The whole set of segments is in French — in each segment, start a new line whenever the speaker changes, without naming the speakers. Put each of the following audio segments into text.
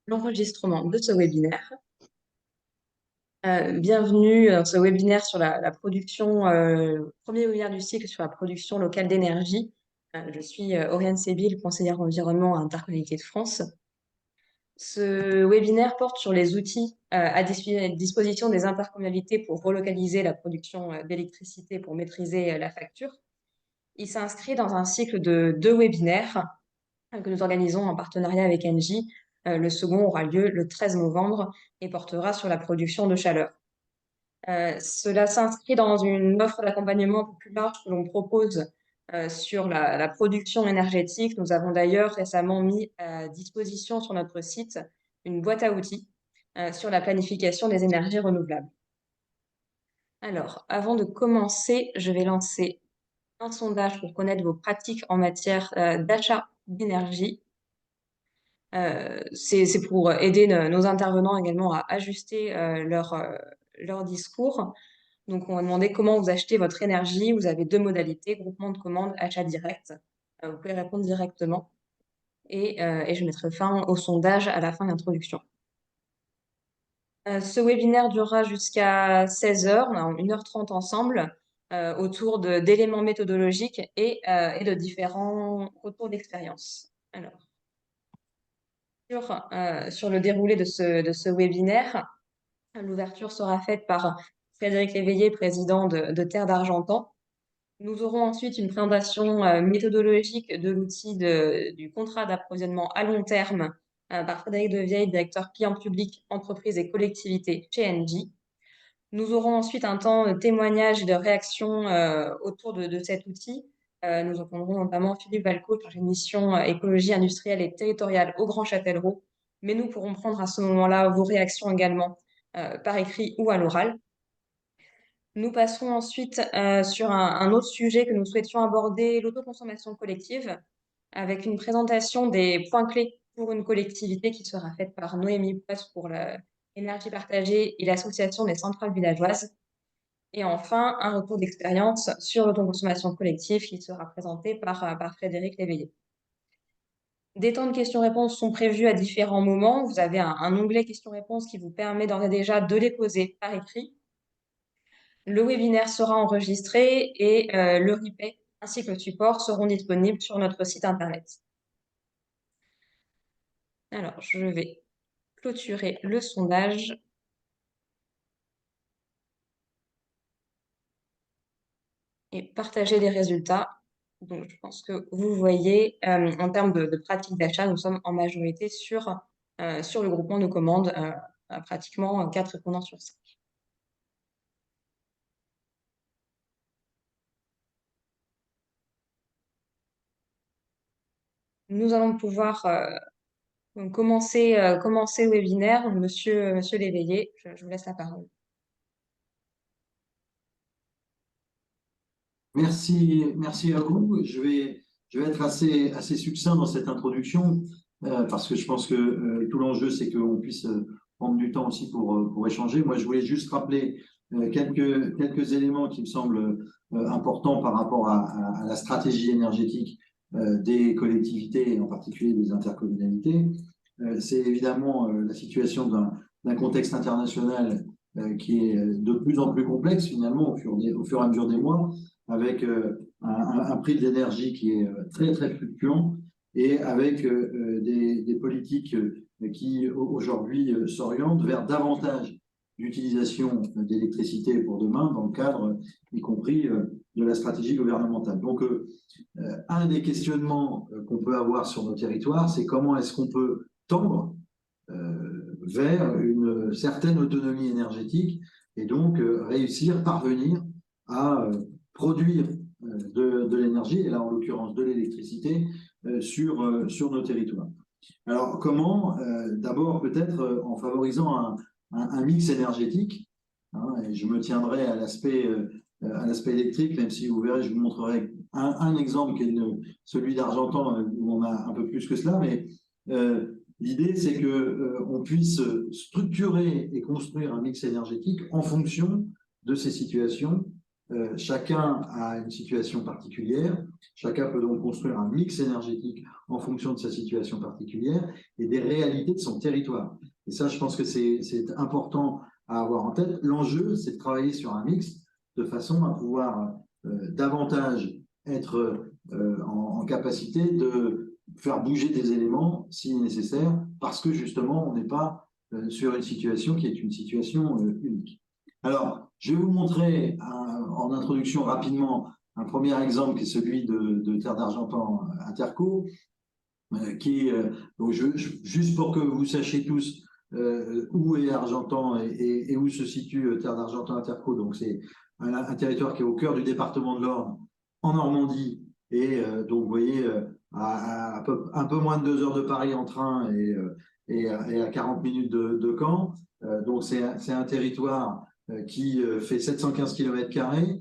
l'enregistrement de ce webinaire. Bienvenue dans ce webinaire sur la production, premier webinaire du cycle sur la production locale d'énergie. Je suis Oriane Sébil, conseillère environnement à Interconnecté de France. Ce webinaire porte sur les outils à disposition des intercommunalités pour relocaliser la production d'électricité pour maîtriser la facture. Il s'inscrit dans un cycle de 2 webinaires que nous organisons en partenariat avec Engie. Le second aura lieu le 13 novembre et portera sur la production de chaleur. Cela s'inscrit dans une offre d'accompagnement un peu plus large que l'on propose sur la production énergétique. Nous avons d'ailleurs récemment mis à disposition sur notre site une boîte à outils sur la planification des énergies renouvelables. Alors, avant de commencer, je vais lancer un sondage pour connaître vos pratiques en matière d'achat d'énergie. C'est pour aider nos intervenants également à ajuster leur discours. Donc, on va demander comment vous achetez votre énergie. Vous avez 2 modalités, groupement de commandes, achat direct. Vous pouvez répondre directement. Et je mettrai fin au sondage à la fin de l'introduction. Ce webinaire durera jusqu'à 16 h. On a 1h30 ensemble autour d'éléments méthodologiques et de différents retours d'expérience. Alors, sur le déroulé de ce webinaire, l'ouverture sera faite par Frédéric Léveillé, président de Terre d'Argentan. Nous aurons ensuite une présentation méthodologique de l'outil du contrat d'approvisionnement à long terme par Frédéric Devieille, directeur client public, entreprise et collectivité chez Engie. Nous aurons ensuite un temps de témoignage et de réaction autour de cet outil. Nous entendrons notamment Philippe Valco, chargé de mission écologie industrielle et territoriale au Grand Châtellerault, mais nous pourrons prendre à ce moment-là vos réactions également par écrit ou à l'oral. Nous passerons ensuite sur un autre sujet que nous souhaitions aborder, l'autoconsommation collective, avec une présentation des points clés pour une collectivité qui sera faite par Noémie Poisse pour l'énergie partagée et l'association des centrales villageoises. Et enfin, un retour d'expérience sur l'autoconsommation collective qui sera présenté par Frédéric Léveillé. Des temps de questions-réponses sont prévus à différents moments. Vous avez un onglet questions-réponses qui vous permet d'ores et déjà de les poser par écrit. Le webinaire sera enregistré et le replay ainsi que le support seront disponibles sur notre site internet. Alors, je vais clôturer le sondage. Et partager les résultats. Donc, je pense que vous voyez, en termes de pratique d'achat, nous sommes en majorité sur le groupement de commandes, à pratiquement 4 répondants sur 5. Nous allons pouvoir commencer le webinaire. Monsieur Léveillé, je vous laisse la parole.
Merci à vous. Je vais être assez succinct dans cette introduction parce que je pense que tout l'enjeu, c'est qu'on puisse prendre du temps aussi pour échanger. Moi, je voulais juste rappeler quelques éléments qui me semblent importants par rapport à la stratégie énergétique des collectivités et en particulier des intercommunalités. C'est évidemment la situation d'un contexte international qui est de plus en plus complexe finalement au fur et à mesure des mois, avec un prix de l'énergie qui est très, très fluctuant et avec des politiques qui aujourd'hui s'orientent vers davantage d'utilisation d'électricité pour demain dans le cadre, y compris, de la stratégie gouvernementale. Donc, un des questionnements qu'on peut avoir sur nos territoires, c'est comment est-ce qu'on peut tendre vers une certaine autonomie énergétique et donc parvenir à produire de l'énergie, et là en l'occurrence de l'électricité, sur nos territoires. Alors comment d'abord peut-être en favorisant un mix énergétique, hein, et je me tiendrai à l'aspect électrique, même si vous verrez, je vous montrerai un exemple qui est celui d'Argentan, où on a un peu plus que cela, mais l'idée c'est qu'on puisse structurer et construire un mix énergétique en fonction de ces situations chacun a une situation particulière, chacun peut donc construire un mix énergétique en fonction de sa situation particulière et des réalités de son territoire. Et ça, je pense que c'est important à avoir en tête. L'enjeu, c'est de travailler sur un mix de façon à pouvoir davantage être en capacité de faire bouger des éléments si nécessaire, parce que justement, on n'est pas sur une situation qui est une situation unique. Alors, je vais vous montrer en introduction rapidement un premier exemple qui est celui de Terre d'Argentan Interco, donc juste pour que vous sachiez tous où est Argentan et où se situe Terre d'Argentan Interco. Donc c'est un territoire qui est au cœur du département de l'Orne, en Normandie, et donc vous voyez un peu moins de 2 heures de Paris en train et à 40 minutes de Caen. Donc c'est un territoire qui fait 715 km².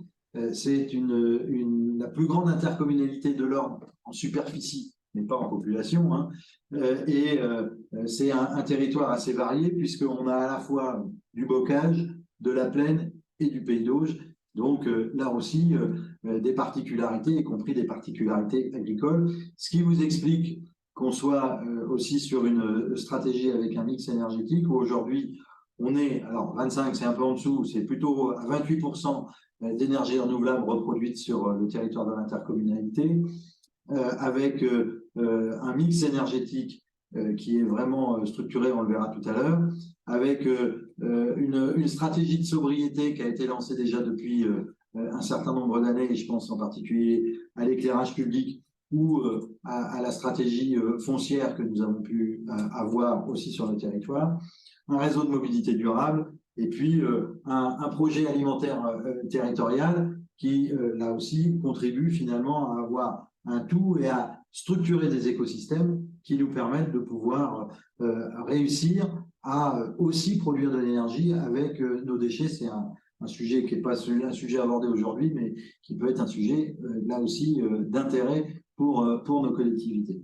C'est la plus grande intercommunalité de l'Orne en superficie, mais pas en population, hein. C'est un territoire assez varié puisqu'on a à la fois du bocage, de la plaine et du pays d'Auge. Donc là aussi, des particularités, y compris des particularités agricoles, ce qui vous explique qu'on soit aussi sur une stratégie avec un mix énergétique où aujourd'hui, on est, alors 25, c'est un peu en dessous, c'est plutôt à 28% d'énergie renouvelable reproduite sur le territoire de l'intercommunalité, avec un mix énergétique qui est vraiment structuré, on le verra tout à l'heure, avec une stratégie de sobriété qui a été lancée déjà depuis un certain nombre d'années, et je pense en particulier à l'éclairage public ou à la stratégie foncière que nous avons pu avoir aussi sur le territoire, un réseau de mobilité durable, et puis un projet alimentaire territorial qui, là aussi, contribue finalement à avoir un tout et à structurer des écosystèmes qui nous permettent de pouvoir réussir à aussi produire de l'énergie avec nos déchets. C'est un sujet qui n'est pas un sujet abordé aujourd'hui, mais qui peut être un sujet, là aussi, d'intérêt pour nos collectivités.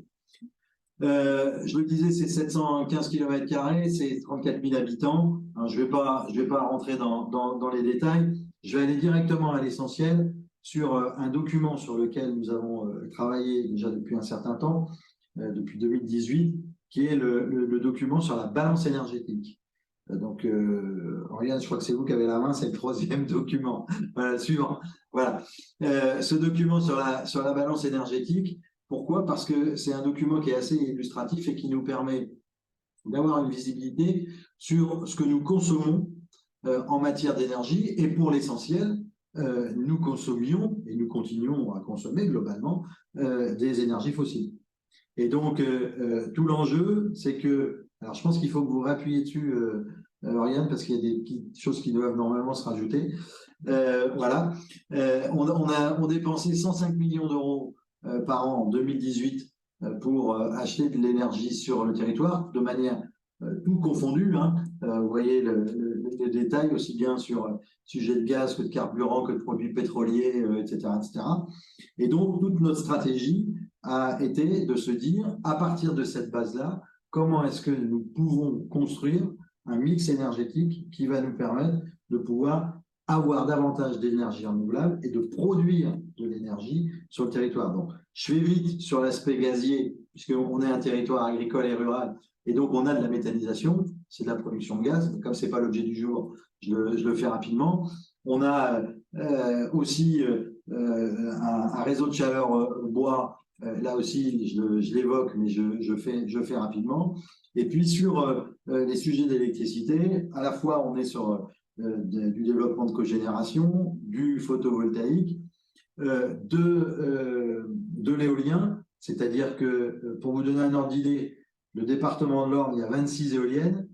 Je le disais, c'est 715 km², c'est 34 000 habitants. Alors, je vais pas rentrer dans les détails. Je vais aller directement à l'essentiel sur un document sur lequel nous avons travaillé déjà depuis un certain temps, depuis 2018, qui est le document sur la balance énergétique. Donc, Oriane, je crois que c'est vous qui avez la main, c'est le 3e document. Voilà, suivant. Voilà. Ce document sur la balance énergétique, pourquoi? Parce que c'est un document qui est assez illustratif et qui nous permet d'avoir une visibilité sur ce que nous consommons en matière d'énergie. Et pour l'essentiel, nous consommions et nous continuons à consommer globalement des énergies fossiles. Et donc, tout l'enjeu, c'est que, alors je pense qu'il faut que vous rappuyez dessus, Oriane, parce qu'il y a des petites choses qui doivent normalement se rajouter. Voilà. On dépensé 105 millions d'euros par an en 2018 pour acheter de l'énergie sur le territoire, de manière tout confondu, hein. Vous voyez les détails aussi bien sur sujet de gaz que de carburant, que de produits pétroliers, etc., etc. Et donc, toute notre stratégie a été de se dire, à partir de cette base-là, comment est-ce que nous pouvons construire un mix énergétique qui va nous permettre de pouvoir avoir davantage d'énergie renouvelable et de produire de l'énergie sur le territoire. Donc, je vais vite sur l'aspect gazier, puisqu'on est un territoire agricole et rural, et donc on a de la méthanisation, c'est de la production de gaz. Comme ce n'est pas l'objet du jour, je le fais rapidement. On a aussi un réseau de chaleur bois. Là aussi, je l'évoque, mais je fais rapidement. Et puis sur les sujets d'électricité, à la fois on est sur du développement de cogénération, du photovoltaïque, de l'éolien, c'est-à-dire que, pour vous donner un ordre d'idée, le département de l'Orne, il y a 26 éoliennes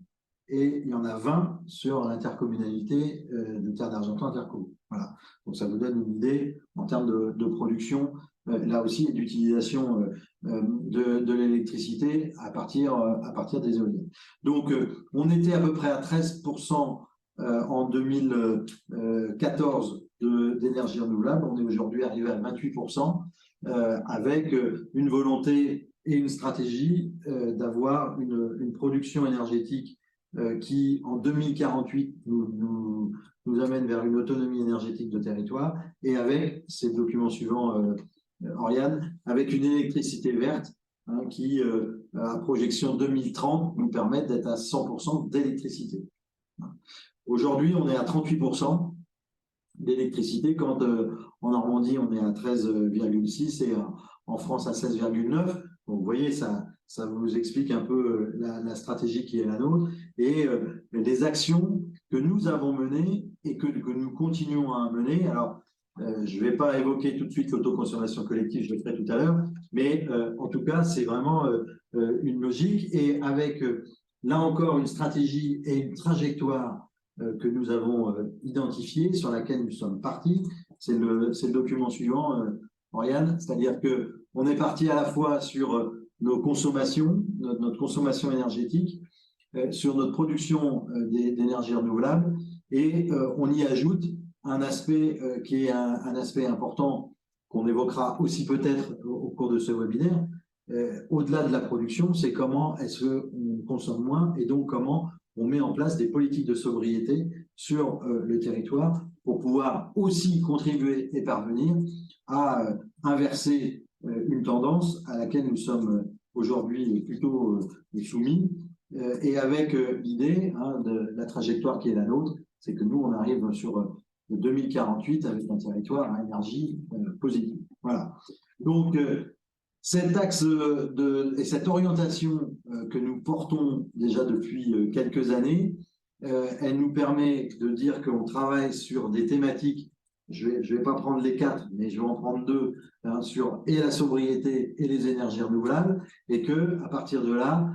et il y en a 20 sur l'intercommunalité de Terre d'Argentan Interco. Voilà. Donc ça vous donne une idée en termes de production, là aussi, et d'utilisation de l'électricité à partir des éoliennes. Donc on était à peu près à 13% en 2014 d'énergie renouvelable. On est aujourd'hui arrivé à 28%, avec une volonté et une stratégie d'avoir une production énergétique qui, en 2048, nous amène vers une autonomie énergétique de territoire, et avec, c'est le document suivant, Oriane, avec une électricité verte qui, à projection 2030, nous permet d'être à 100% d'électricité. Aujourd'hui, on est à 38% d'électricité, quand en Normandie, on est à 13,6 et en France à 16,9. Donc, vous voyez, ça vous explique un peu la stratégie qui est la nôtre et les actions que nous avons menées et que nous continuons à mener. Alors, je ne vais pas évoquer tout de suite l'autoconsommation collective, je le ferai tout à l'heure, mais en tout cas, c'est vraiment une logique et avec, là encore, une stratégie et une trajectoire que nous avons identifiée, sur laquelle nous sommes partis. C'est le document suivant, Oriane, c'est-à-dire qu'on est parti à la fois sur nos consommations, notre consommation énergétique, sur notre production d'énergie renouvelable, et on y ajoute un aspect qui est un aspect important qu'on évoquera aussi peut-être au cours de ce webinaire. Au-delà de la production, c'est comment est-ce qu'on consomme moins et donc comment on met en place des politiques de sobriété sur le territoire pour pouvoir aussi contribuer et parvenir à inverser une tendance à laquelle nous sommes aujourd'hui plutôt soumis, et avec l'idée de la trajectoire qui est la nôtre, c'est que nous, on arrive sur 2048 avec un territoire à énergie positive. Voilà. Donc, cet axe et cette orientation que nous portons déjà depuis quelques années, elle nous permet de dire qu'on travaille sur des thématiques, je vais pas prendre les 4, mais je vais en prendre 2, sur et la sobriété et les énergies renouvelables, et que à partir de là,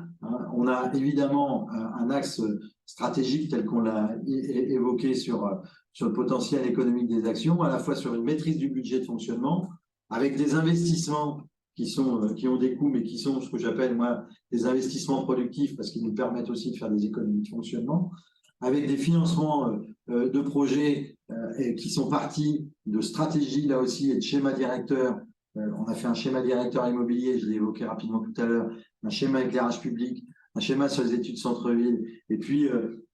on a évidemment un axe stratégique tel qu'on l'a évoqué sur le potentiel économique des actions, à la fois sur une maîtrise du budget de fonctionnement, avec des investissements qui ont des coûts, mais qui sont ce que j'appelle, moi, des investissements productifs, parce qu'ils nous permettent aussi de faire des économies de fonctionnement, avec des financements de projets qui sont partis de stratégies, là aussi, et de schémas directeurs. On a fait un schéma directeur immobilier, je l'ai évoqué rapidement tout à l'heure, un schéma éclairage public, un schéma sur les études centre-ville, et puis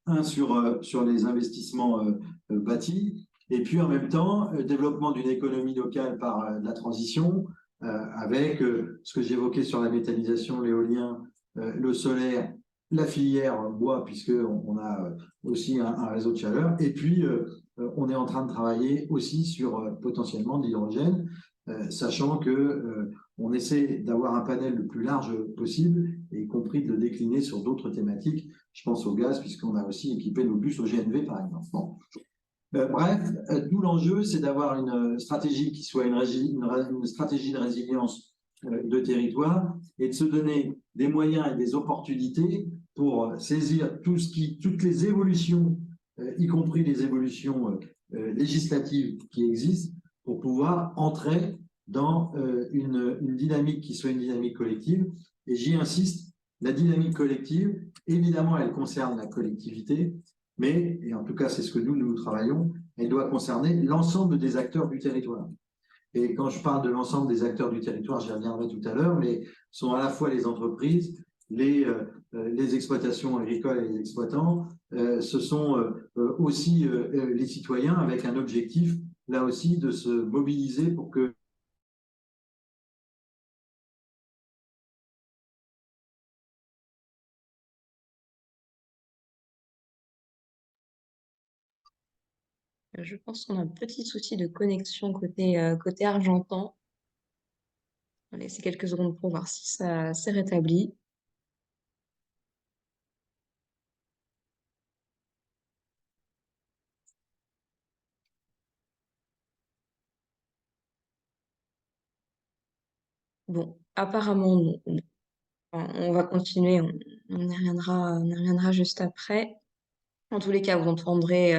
un sur les investissements bâtis. Et puis en même temps, développement d'une économie locale par la transition, avec ce que j'évoquais sur la méthanisation, l'éolien, le solaire, la filière bois, puisqu'on a aussi un réseau de chaleur. Et puis, on est en train de travailler aussi sur potentiellement de l'hydrogène, sachant que on essaie d'avoir un panel le plus large possible, y compris de le décliner sur d'autres thématiques. Je pense au gaz, puisqu'on a aussi équipé nos bus au GNV, par exemple. Bon. Bref, tout l'enjeu, c'est d'avoir une stratégie qui soit une stratégie de résilience de territoire, et de se donner des moyens et des opportunités pour saisir toutes les évolutions, y compris les évolutions législatives qui existent, pour pouvoir entrer dans une dynamique qui soit une dynamique collective. Et j'y insiste, la dynamique collective, évidemment, elle concerne la collectivité, mais, et en tout cas c'est ce que nous travaillons, elle doit concerner l'ensemble des acteurs du territoire. Et quand je parle de l'ensemble des acteurs du territoire, j'y reviendrai tout à l'heure, mais sont à la fois les entreprises, les exploitations agricoles et les exploitants, ce sont aussi les citoyens, avec un objectif, là aussi, de se mobiliser pour que
Je pense qu'on a un petit souci de connexion côté argentan. On va laisser quelques secondes pour voir si ça s'est rétabli. Bon, apparemment, non. On va continuer, on y reviendra juste après. En tous les cas, vous entendrez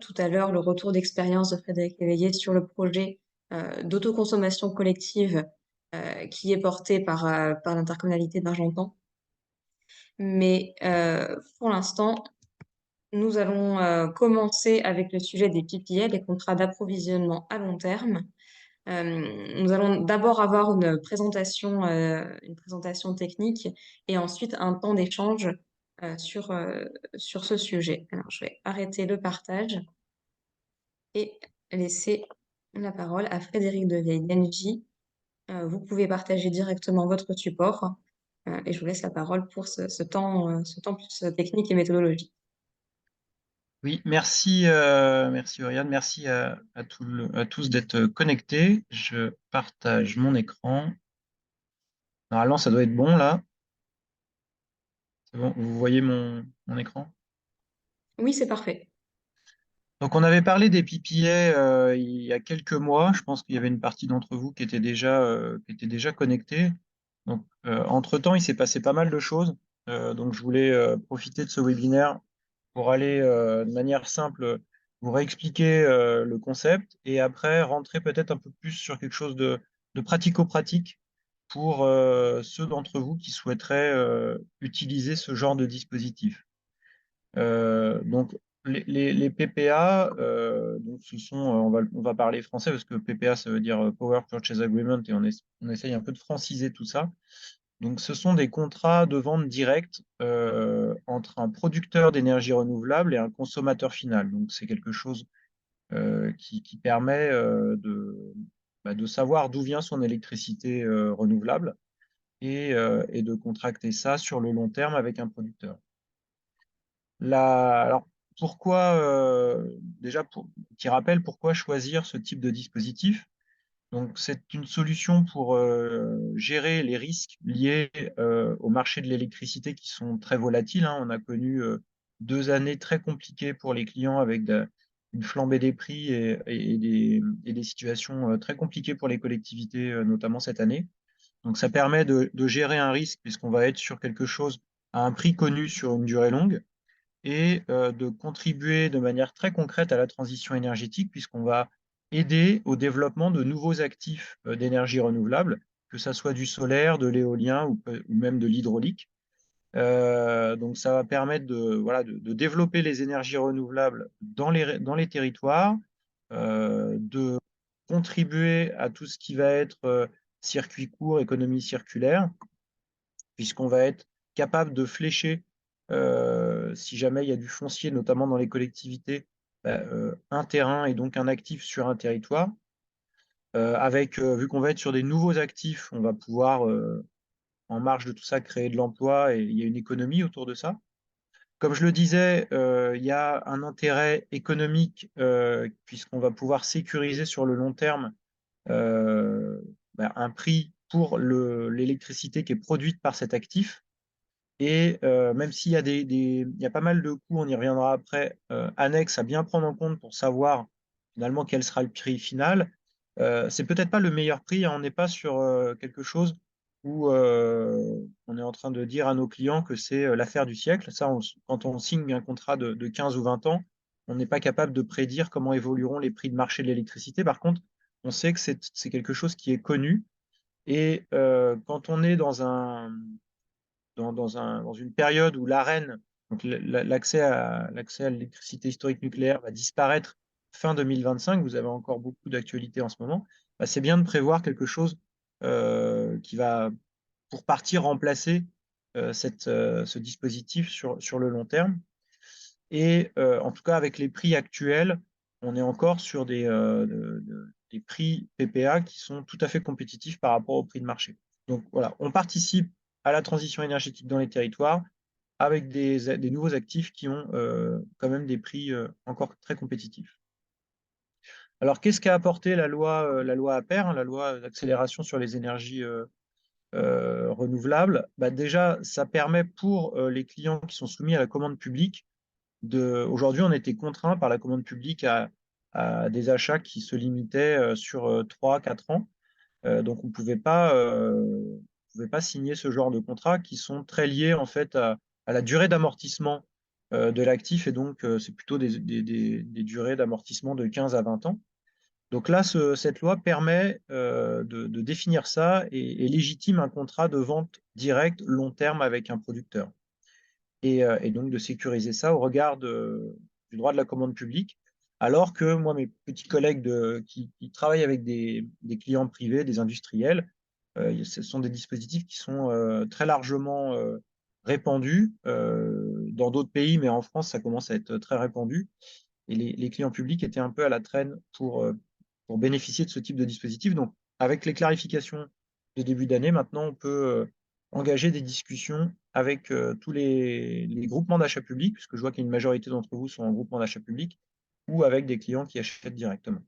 tout à l'heure le retour d'expérience de Frédéric Léveillé sur le projet d'autoconsommation collective qui est porté par l'intercommunalité d'Argentan. Mais pour l'instant, nous allons commencer avec le sujet des PPA, les contrats d'approvisionnement à long terme. Nous allons d'abord avoir une présentation technique et ensuite un temps d'échange sur ce sujet. Alors, je vais arrêter le partage et laisser la parole à Frédéric Deveille d'Engie. Vous pouvez partager directement votre support et je vous laisse la parole pour ce temps plus technique et méthodologique.
Oui, merci, merci Oriane, merci à tous d'être connectés. Je partage mon écran. Normalement, ça doit être bon là. C'est bon, vous voyez mon écran?
Oui, c'est parfait.
Donc, on avait parlé des PPA il y a quelques mois. Je pense qu'il y avait une partie d'entre vous qui était déjà connectée. Donc, entre-temps, il s'est passé pas mal de choses. Donc, je voulais profiter de ce webinaire pour aller de manière simple vous réexpliquer le concept et après rentrer peut-être un peu plus sur quelque chose de pratico-pratique pour ceux d'entre vous qui souhaiteraient utiliser ce genre de dispositif. Donc, les PPA, donc ce sont, on va parler français parce que PPA, ça veut dire Power Purchase Agreement et on essaye un peu de franciser tout ça. Donc, ce sont des contrats de vente directe entre un producteur d'énergie renouvelable et un consommateur final. Donc, c'est quelque chose qui permet de savoir d'où vient son électricité renouvelable et de contracter ça sur le long terme avec un producteur. Alors, pourquoi, déjà, petit rappel, pourquoi choisir ce type de dispositif? Donc, c'est une solution pour gérer les risques liés au marché de l'électricité qui sont très volatiles, hein. On a connu 2 années très compliquées pour les clients avec une flambée des prix et des situations très compliquées pour les collectivités, notamment cette année. Donc, ça permet de gérer un risque puisqu'on va être sur quelque chose à un prix connu sur une durée longue et de contribuer de manière très concrète à la transition énergétique, puisqu'on va aider au développement de nouveaux actifs d'énergie renouvelable, que ça soit du solaire, de l'éolien ou même de l'hydraulique. Donc, ça va permettre de développer les énergies renouvelables dans les territoires, de contribuer à tout ce qui va être circuit court, économie circulaire, puisqu'on va être capable de flécher, si jamais il y a du foncier, notamment dans les collectivités, un terrain et donc un actif sur un territoire. Vu qu'on va être sur des nouveaux actifs, on va pouvoir, en marge de tout ça, créer de l'emploi et il y a une économie autour de ça. Comme je le disais, il y a un intérêt économique puisqu'on va pouvoir sécuriser sur le long terme un prix pour l'électricité qui est produite par cet actif. Et même s'il y a il y a pas mal de coûts, on y reviendra après, annexes à bien prendre en compte pour savoir finalement quel sera le prix final, c'est peut-être pas le meilleur prix, hein. On n'est pas sur quelque chose où on est en train de dire à nos clients que c'est l'affaire du siècle. Ça, quand on signe un contrat de 15 ou 20 ans, on n'est pas capable de prédire comment évolueront les prix de marché de l'électricité. Par contre, on sait que c'est quelque chose qui est connu. Et quand on est dans une période où l'Arenh, donc l'accès à l'électricité historique nucléaire, va disparaître fin 2025, vous avez encore beaucoup d'actualités en ce moment, c'est bien de prévoir quelque chose qui va, pour partir, remplacer ce dispositif sur le long terme. Et en tout cas, avec les prix actuels, on est encore sur des prix PPA qui sont tout à fait compétitifs par rapport au prix de marché. Donc voilà, on participe à la transition énergétique dans les territoires avec des nouveaux actifs qui ont quand même des prix encore très compétitifs. Alors, qu'est-ce qu'a apporté la loi APER, hein, la loi d'accélération sur les énergies renouvelables? Déjà, ça permet pour les clients qui sont soumis à la commande publique aujourd'hui, on était contraint par la commande publique à des achats qui se limitaient sur 3-4 ans. Donc, on ne pouvait pas signer ce genre de contrats qui sont très liés en fait à la durée d'amortissement de l'actif. Et donc, c'est plutôt des durées d'amortissement de 15 à 20 ans. Donc là, cette loi permet de définir ça et légitime un contrat de vente directe long terme avec un producteur et donc de sécuriser ça au regard du droit de la commande publique. Alors que moi, mes petits collègues qui travaillent avec des clients privés, des industriels, ce sont des dispositifs qui sont très largement répandu dans d'autres pays, mais en France, ça commence à être très répandu. Et les clients publics étaient un peu à la traîne pour bénéficier de ce type de dispositif. Donc, avec les clarifications de début d'année, maintenant, on peut engager des discussions avec tous les groupements d'achat public, puisque je vois qu'il y a une majorité d'entre vous sont en groupement d'achat public, ou avec des clients qui achètent directement.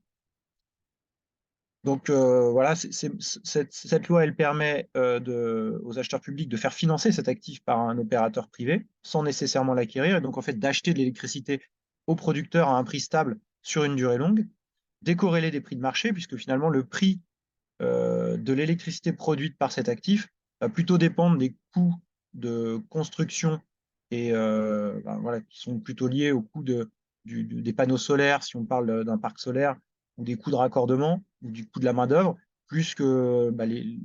Donc voilà, cette loi, elle permet aux acheteurs publics de faire financer cet actif par un opérateur privé sans nécessairement l'acquérir, et donc en fait d'acheter de l'électricité aux producteurs à un prix stable sur une durée longue, décorrélé des prix de marché, puisque finalement le prix de l'électricité produite par cet actif va plutôt dépendre des coûts de construction et voilà, qui sont plutôt liés au coût des panneaux solaires, si on parle d'un parc solaire, ou des coûts de raccordement, ou du coût de la main-d'œuvre, plus que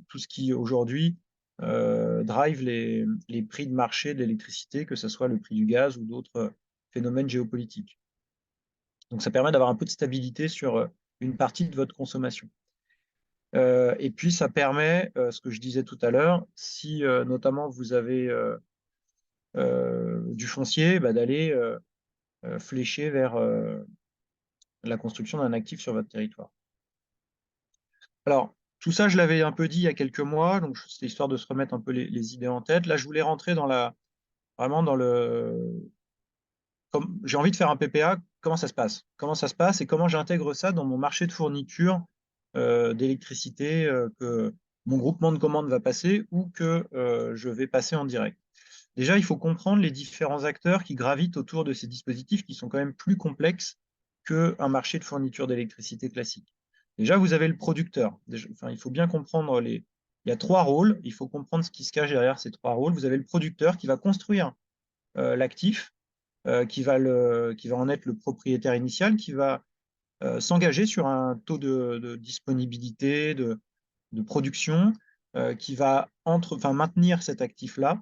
tout ce qui aujourd'hui drive les prix de marché de l'électricité, que ce soit le prix du gaz ou d'autres phénomènes géopolitiques. Donc ça permet d'avoir un peu de stabilité sur une partie de votre consommation. Et puis, ça permet, ce que je disais tout à l'heure, si notamment vous avez du foncier, d'aller flécher vers la construction d'un actif sur votre territoire. Alors, tout ça, je l'avais un peu dit il y a quelques mois, donc c'était histoire de se remettre un peu les idées en tête. Là, je voulais rentrer vraiment dans j'ai envie de faire un PPA, comment ça se passe? Comment ça se passe et comment j'intègre ça dans mon marché de fourniture d'électricité que mon groupement de commandes va passer ou que je vais passer en direct. Déjà, il faut comprendre les différents acteurs qui gravitent autour de ces dispositifs qui sont quand même plus complexes qu'un marché de fourniture d'électricité classique. Déjà, vous avez le producteur. Enfin, il faut bien comprendre il y a 3 rôles, il faut comprendre ce qui se cache derrière ces 3 rôles. Vous avez le producteur qui va construire l'actif, qui va en être le propriétaire initial, qui va s'engager sur un taux de disponibilité, de production, qui va maintenir cet actif-là.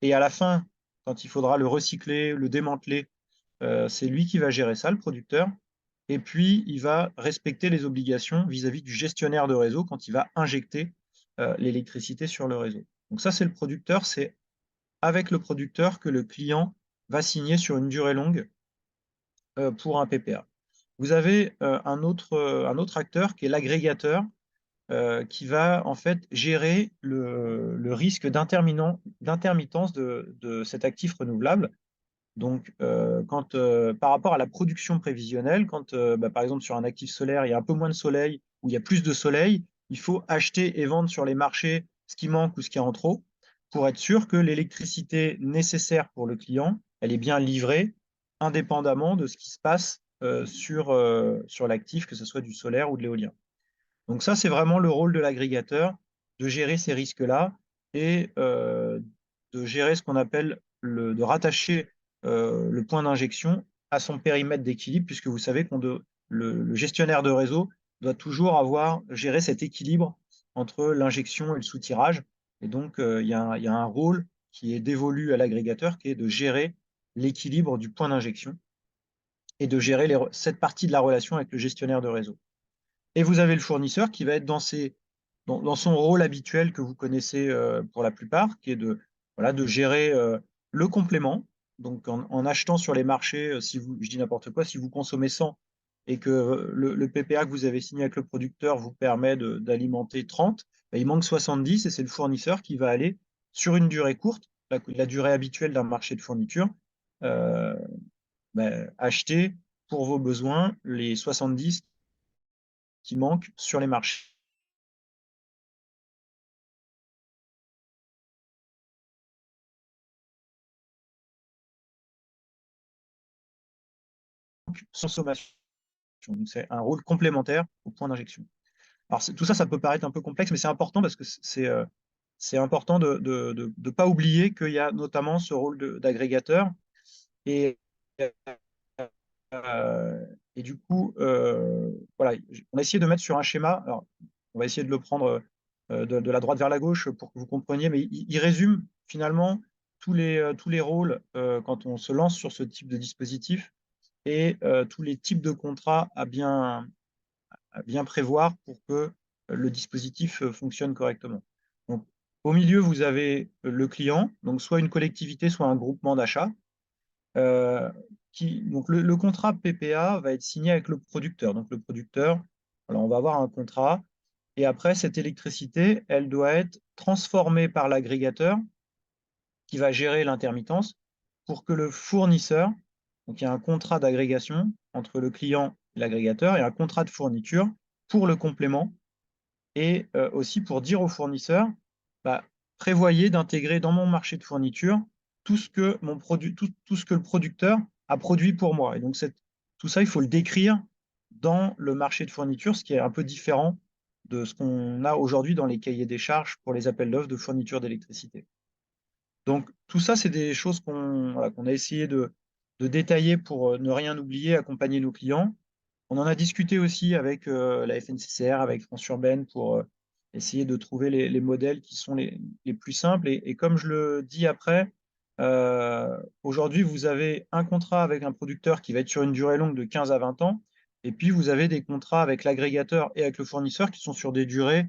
Et à la fin, quand il faudra le recycler, le démanteler, c'est lui qui va gérer ça, le producteur. Et puis, il va respecter les obligations vis-à-vis du gestionnaire de réseau quand il va injecter l'électricité sur le réseau. Donc ça, c'est le producteur. C'est avec le producteur que le client va signer sur une durée longue pour un PPA. Vous avez un autre acteur qui est l'agrégateur, qui va en fait gérer le risque d'intermittence de cet actif renouvelable. Donc, par rapport à la production prévisionnelle, quand par exemple sur un actif solaire, il y a un peu moins de soleil ou il y a plus de soleil, il faut acheter et vendre sur les marchés ce qui manque ou ce qui est en trop pour être sûr que l'électricité nécessaire pour le client, elle est bien livrée indépendamment de ce qui se passe sur l'actif, que ce soit du solaire ou de l'éolien. Donc ça, c'est vraiment le rôle de l'agrégateur, de gérer ces risques-là et de gérer ce qu'on appelle de rattacher le point d'injection à son périmètre d'équilibre, puisque vous savez que le gestionnaire de réseau doit toujours gérer cet équilibre entre l'injection et le soutirage. Et donc, il y a un rôle qui est dévolu à l'agrégateur, qui est de gérer l'équilibre du point d'injection et de gérer cette partie de la relation avec le gestionnaire de réseau. Et vous avez le fournisseur qui va être dans son rôle habituel que vous connaissez pour la plupart, qui est de gérer le complément. Donc, en achetant sur les marchés, je dis n'importe quoi, si vous consommez 100 et que le PPA que vous avez signé avec le producteur vous permet d'alimenter 30, il manque 70 et c'est le fournisseur qui va aller sur une durée courte, la durée habituelle d'un marché de fourniture, euh, acheter pour vos besoins les 70 qui manquent sur les marchés. Consommation. Donc, c'est un rôle complémentaire au point d'injection. Alors, tout ça, ça peut paraître un peu complexe, mais c'est important parce que c'est important de ne pas oublier qu'il y a notamment ce rôle d'agrégateur. Et, et du coup, voilà, on a essayé de mettre sur un schéma. Alors, on va essayer de le prendre de la droite vers la gauche pour que vous compreniez, mais il résume finalement tous les rôles quand on se lance sur ce type de dispositif et tous les types de contrats à bien prévoir pour que le dispositif fonctionne correctement. Donc, Au milieu, vous avez le client, donc soit une collectivité, soit un groupement d'achat. Donc le contrat PPA va être signé avec le producteur. Donc le producteur, voilà, on va avoir un contrat, et après, cette électricité, elle doit être transformée par l'agrégateur qui va gérer l'intermittence pour que le fournisseur, donc il y a un contrat d'agrégation entre le client et l'agrégateur, et un contrat de fourniture pour le complément, et aussi pour dire au fournisseur, bah, prévoyez d'intégrer dans mon marché de fourniture tout ce que tout ce que le producteur a produit pour moi. Et donc tout ça, il faut le décrire dans le marché de fourniture, ce qui est un peu différent de ce qu'on a aujourd'hui dans les cahiers des charges pour les appels d'offres de fourniture d'électricité. Donc tout ça, c'est des choses qu'on a essayé de détailler pour ne rien oublier, accompagner nos clients. On en a discuté aussi avec la FNCCR, avec France Urbaine, pour essayer de trouver les modèles qui sont les plus simples. Et comme je le dis après, aujourd'hui, vous avez un contrat avec un producteur qui va être sur une durée longue de 15 à 20 ans, et puis vous avez des contrats avec l'agrégateur et avec le fournisseur qui sont sur des durées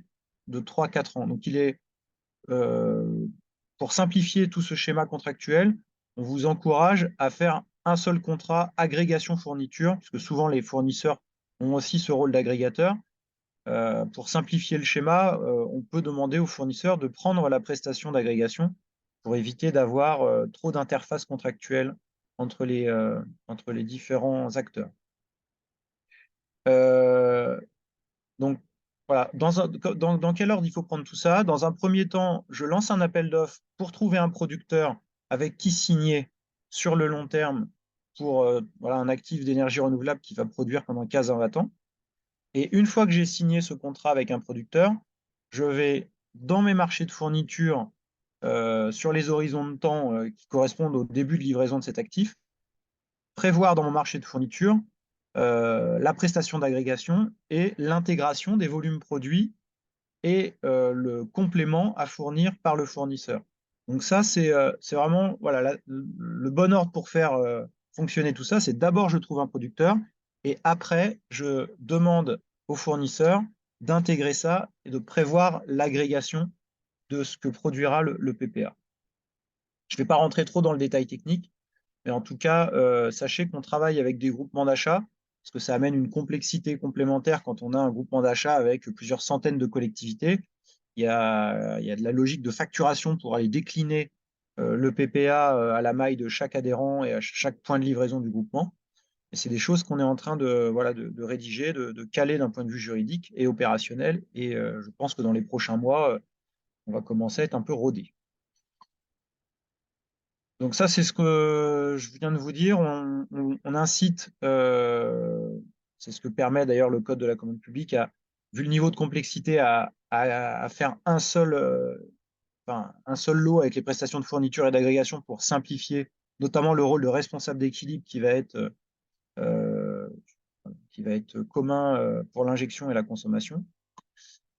de 3-4 ans. Donc pour simplifier tout ce schéma contractuel, on vous encourage à faire un seul contrat agrégation-fourniture, puisque souvent les fournisseurs ont aussi ce rôle d'agrégateur. Pour simplifier le schéma, on peut demander aux fournisseurs de prendre la prestation d'agrégation pour éviter d'avoir trop d'interfaces contractuelles entre les différents acteurs. Donc, voilà, dans quel ordre il faut prendre tout ça? Dans un premier temps, je lance un appel d'offres pour trouver un producteur avec qui signer sur le long terme pour voilà, un actif d'énergie renouvelable qui va produire pendant 15 à 20 ans. Et une fois que j'ai signé ce contrat avec un producteur, je vais, dans mes marchés de fourniture, sur les horizons de temps qui correspondent au début de livraison de cet actif, prévoir dans mon marché de fourniture la prestation d'agrégation et l'intégration des volumes produits et le complément à fournir par le fournisseur. Donc ça, c'est vraiment voilà, le bon ordre pour faire fonctionner tout ça. C'est d'abord, je trouve un producteur, et après, je demande au fournisseur d'intégrer ça et de prévoir l'agrégation de ce que produira le PPA. Je ne vais pas rentrer trop dans le détail technique, mais en tout cas, sachez qu'on travaille avec des groupements d'achat, parce que ça amène une complexité complémentaire quand on a un groupement d'achat avec plusieurs centaines de collectivités. Il y a de la logique de facturation pour aller décliner le PPA à la maille de chaque adhérent et à chaque point de livraison du groupement. Et c'est des choses qu'on est en train de rédiger, de caler d'un point de vue juridique et opérationnel. Et je pense que dans les prochains mois, on va commencer à être un peu rodé. Donc ça, c'est ce que je viens de vous dire. On incite, c'est ce que permet d'ailleurs le code de la commande publique, vu le niveau de complexité, à faire un seul lot avec les prestations de fourniture et d'agrégation pour simplifier notamment le rôle de responsable d'équilibre euh, qui va être commun pour l'injection et la consommation.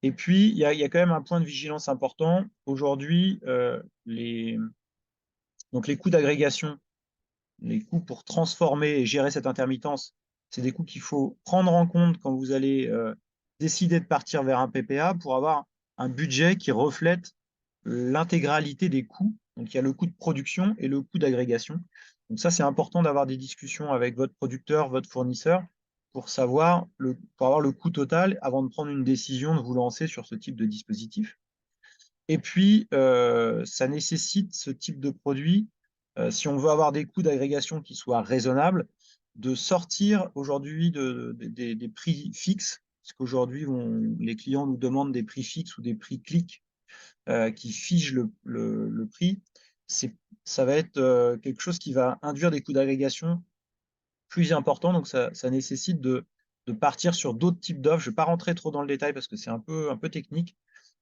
Et puis, il y a quand même un point de vigilance important. Aujourd'hui, donc les coûts d'agrégation, les coûts pour transformer et gérer cette intermittence, c'est des coûts qu'il faut prendre en compte quand vous allez décider de partir vers un PPA pour avoir un budget qui reflète l'intégralité des coûts. Donc, il y a le coût de production et le coût d'agrégation. Donc ça, c'est important d'avoir des discussions avec votre producteur, votre fournisseur, pour pour avoir le coût total avant de prendre une décision de vous lancer sur ce type de dispositif. Et puis, ça nécessite ce type de produit, si on veut avoir des coûts d'agrégation qui soient raisonnables, de sortir aujourd'hui des prix fixes, parce qu'aujourd'hui, les clients nous demandent des prix fixes ou des prix clics qui figent le prix. Ça va être quelque chose qui va induire des coûts d'agrégation plus importants, donc ça nécessite de partir sur d'autres types d'offres. Je ne vais pas rentrer trop dans le détail parce que c'est un peu technique,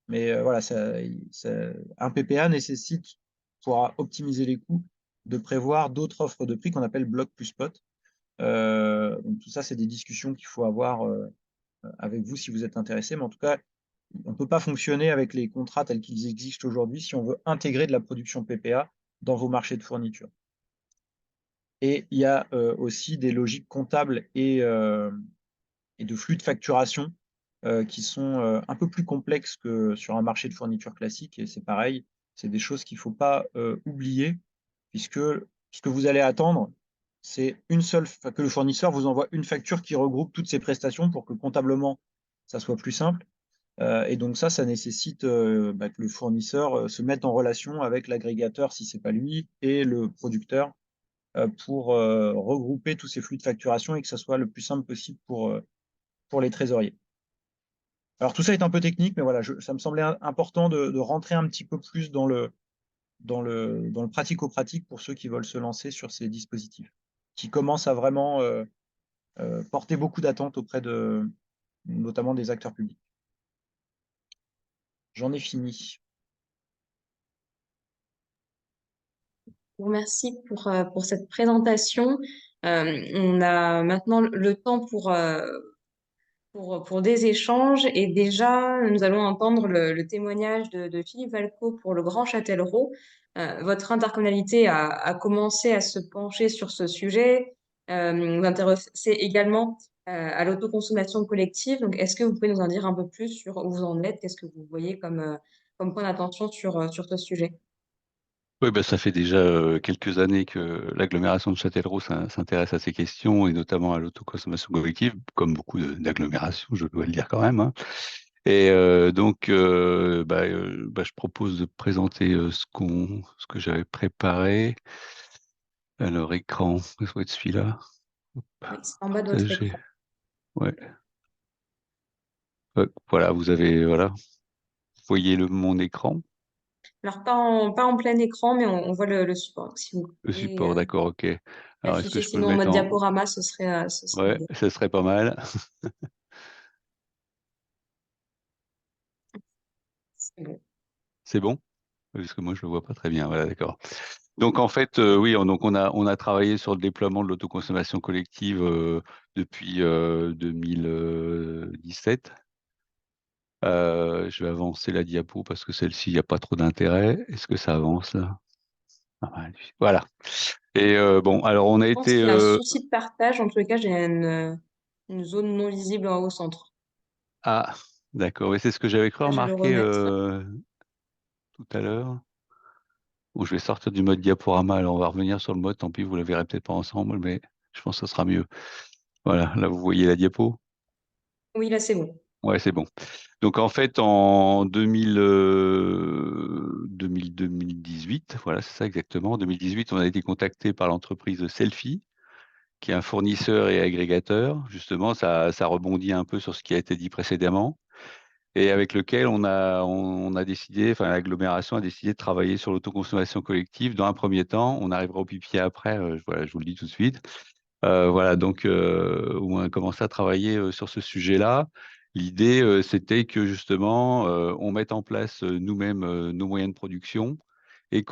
mais voilà, un PPA nécessite, pour optimiser les coûts, de prévoir d'autres offres de prix qu'on appelle bloc plus spot. Donc tout ça, c'est des discussions qu'il faut avoir avec vous si vous êtes intéressé. Mais en tout cas, on ne peut pas fonctionner avec les contrats tels qu'ils existent aujourd'hui si on veut intégrer de la production PPA dans vos marchés de fourniture. Et il y a aussi des logiques comptables et de flux de facturation qui sont un peu plus complexes que sur un marché de fourniture classique. Et c'est pareil, c'est des choses qu'il ne faut pas oublier, puisque ce que vous allez attendre, c'est que le fournisseur vous envoie une facture qui regroupe toutes ces prestations pour que comptablement, ça soit plus simple. Et donc ça nécessite que le fournisseur se mette en relation avec l'agrégateur, si ce n'est pas lui, et le producteur pour regrouper tous ces flux de facturation et que ça soit le plus simple possible pour les trésoriers. Alors tout ça est un peu technique, mais voilà, ça me semblait important de rentrer un petit peu plus dans le pratico-pratique pour ceux qui veulent se lancer sur ces dispositifs, qui commencent à vraiment porter beaucoup d'attentes auprès notamment des acteurs publics. J'en ai fini.
Je vous remercie pour cette présentation. On a maintenant le temps pour des échanges et déjà, nous allons entendre le témoignage de Philippe Valco pour le Grand Châtellerault. Votre intercommunalité a commencé à se pencher sur ce sujet. Vous intéressez également à l'autoconsommation collective. Donc, est-ce que vous pouvez nous en dire un peu plus sur où vous en êtes? Qu'est-ce que vous voyez comme point d'attention sur ce sujet?
Oui, bah, ça fait déjà quelques années que l'agglomération de Châtellerault s'intéresse à ces questions et notamment à l'autoconsommation collective, comme beaucoup d'agglomérations, je dois le dire quand même, hein. Et donc, je propose de présenter ce que j'avais préparé. Alors, écran, ça doit être celui-là.
Oui, c'est en bas de votre
Partager.
écran.
Ouais. Voilà, vous voyez mon écran.
Alors, pas en plein écran, mais on voit le support. Donc, si vous
Le
pouvez
support, d'accord, ok. Alors, est-ce que
l'afficher
je peux le
sinon en
mettre
mode
en...
diaporama, ce serait
Ouais,
idéal.
ça serait pas mal.
C'est bon.
C'est bon? Parce que moi, je le vois pas très bien. Voilà, d'accord. Donc, en fait, oui, donc on a travaillé sur le déploiement de l'autoconsommation collective depuis 2017. Je vais avancer la diapo parce que celle-ci, il n'y a pas trop d'intérêt. Est-ce que ça avance là? Ah, ouais, voilà. Et bon, alors on a
Je pense
été...
qu'il y a un souci de partage. En tous les cas, j'ai une zone non visible en haut au centre.
Ah, d'accord. Oui, c'est ce que j'avais cru
Là, je vais le
remarquer
remettre.
tout à l'heure. Bon, je vais sortir du mode diaporama. Alors, on va revenir sur le mode. Tant pis, vous la verrez peut-être pas ensemble, mais je pense que ce sera mieux. Voilà, là, vous voyez la diapo?
Oui, là, c'est bon.
Ouais, c'est bon. Donc, en fait, en 2018, voilà, c'est ça exactement. En 2018, on a été contacté par l'entreprise Selfie, qui est un fournisseur et agrégateur. Justement, ça rebondit un peu sur ce qui a été dit précédemment, et avec lequel on a décidé, enfin, l'agglomération a décidé de travailler sur l'autoconsommation collective dans un premier temps. On arrivera au pipier après, voilà, je vous le dis tout de suite. Voilà, donc on a commencé à travailler sur ce sujet-là. L'idée, c'était que justement, on mette en place nous-mêmes nos moyens de production et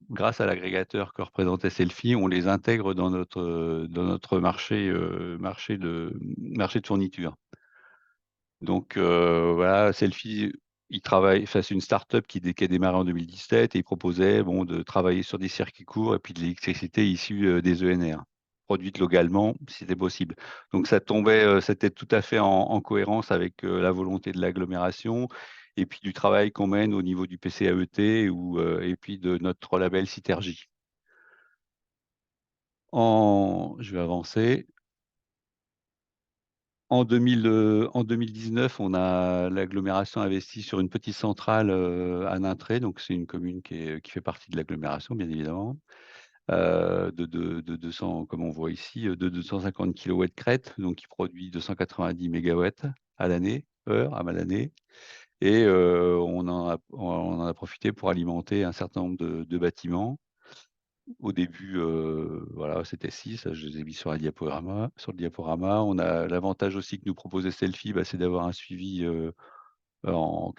grâce à l'agrégateur que représentait Selfie, on les intègre dans notre marché de fourniture. Donc voilà, Selfie, enfin, c'est une start-up qui a démarré en 2017 et il proposait de travailler sur des circuits courts et puis de l'électricité issue des ENR, produite localement si c'était possible. Donc ça tombait, c'était tout à fait en cohérence avec la volonté de l'agglomération et puis du travail qu'on mène au niveau du PCAET et puis de notre label Citergie. Je vais avancer. En 2019, l'agglomération a investi sur une petite centrale à Nintré, donc c'est une commune qui fait partie de l'agglomération, bien évidemment, de 200, comme on voit ici, de 250 kW crête, donc qui produit 290 mégawatts à l'année. Et on en a profité pour alimenter un certain nombre de bâtiments. Au début, voilà, c'était 6, je les ai mis sur le diaporama. On a l'avantage aussi que nous proposait Selfie, c'est d'avoir un suivi en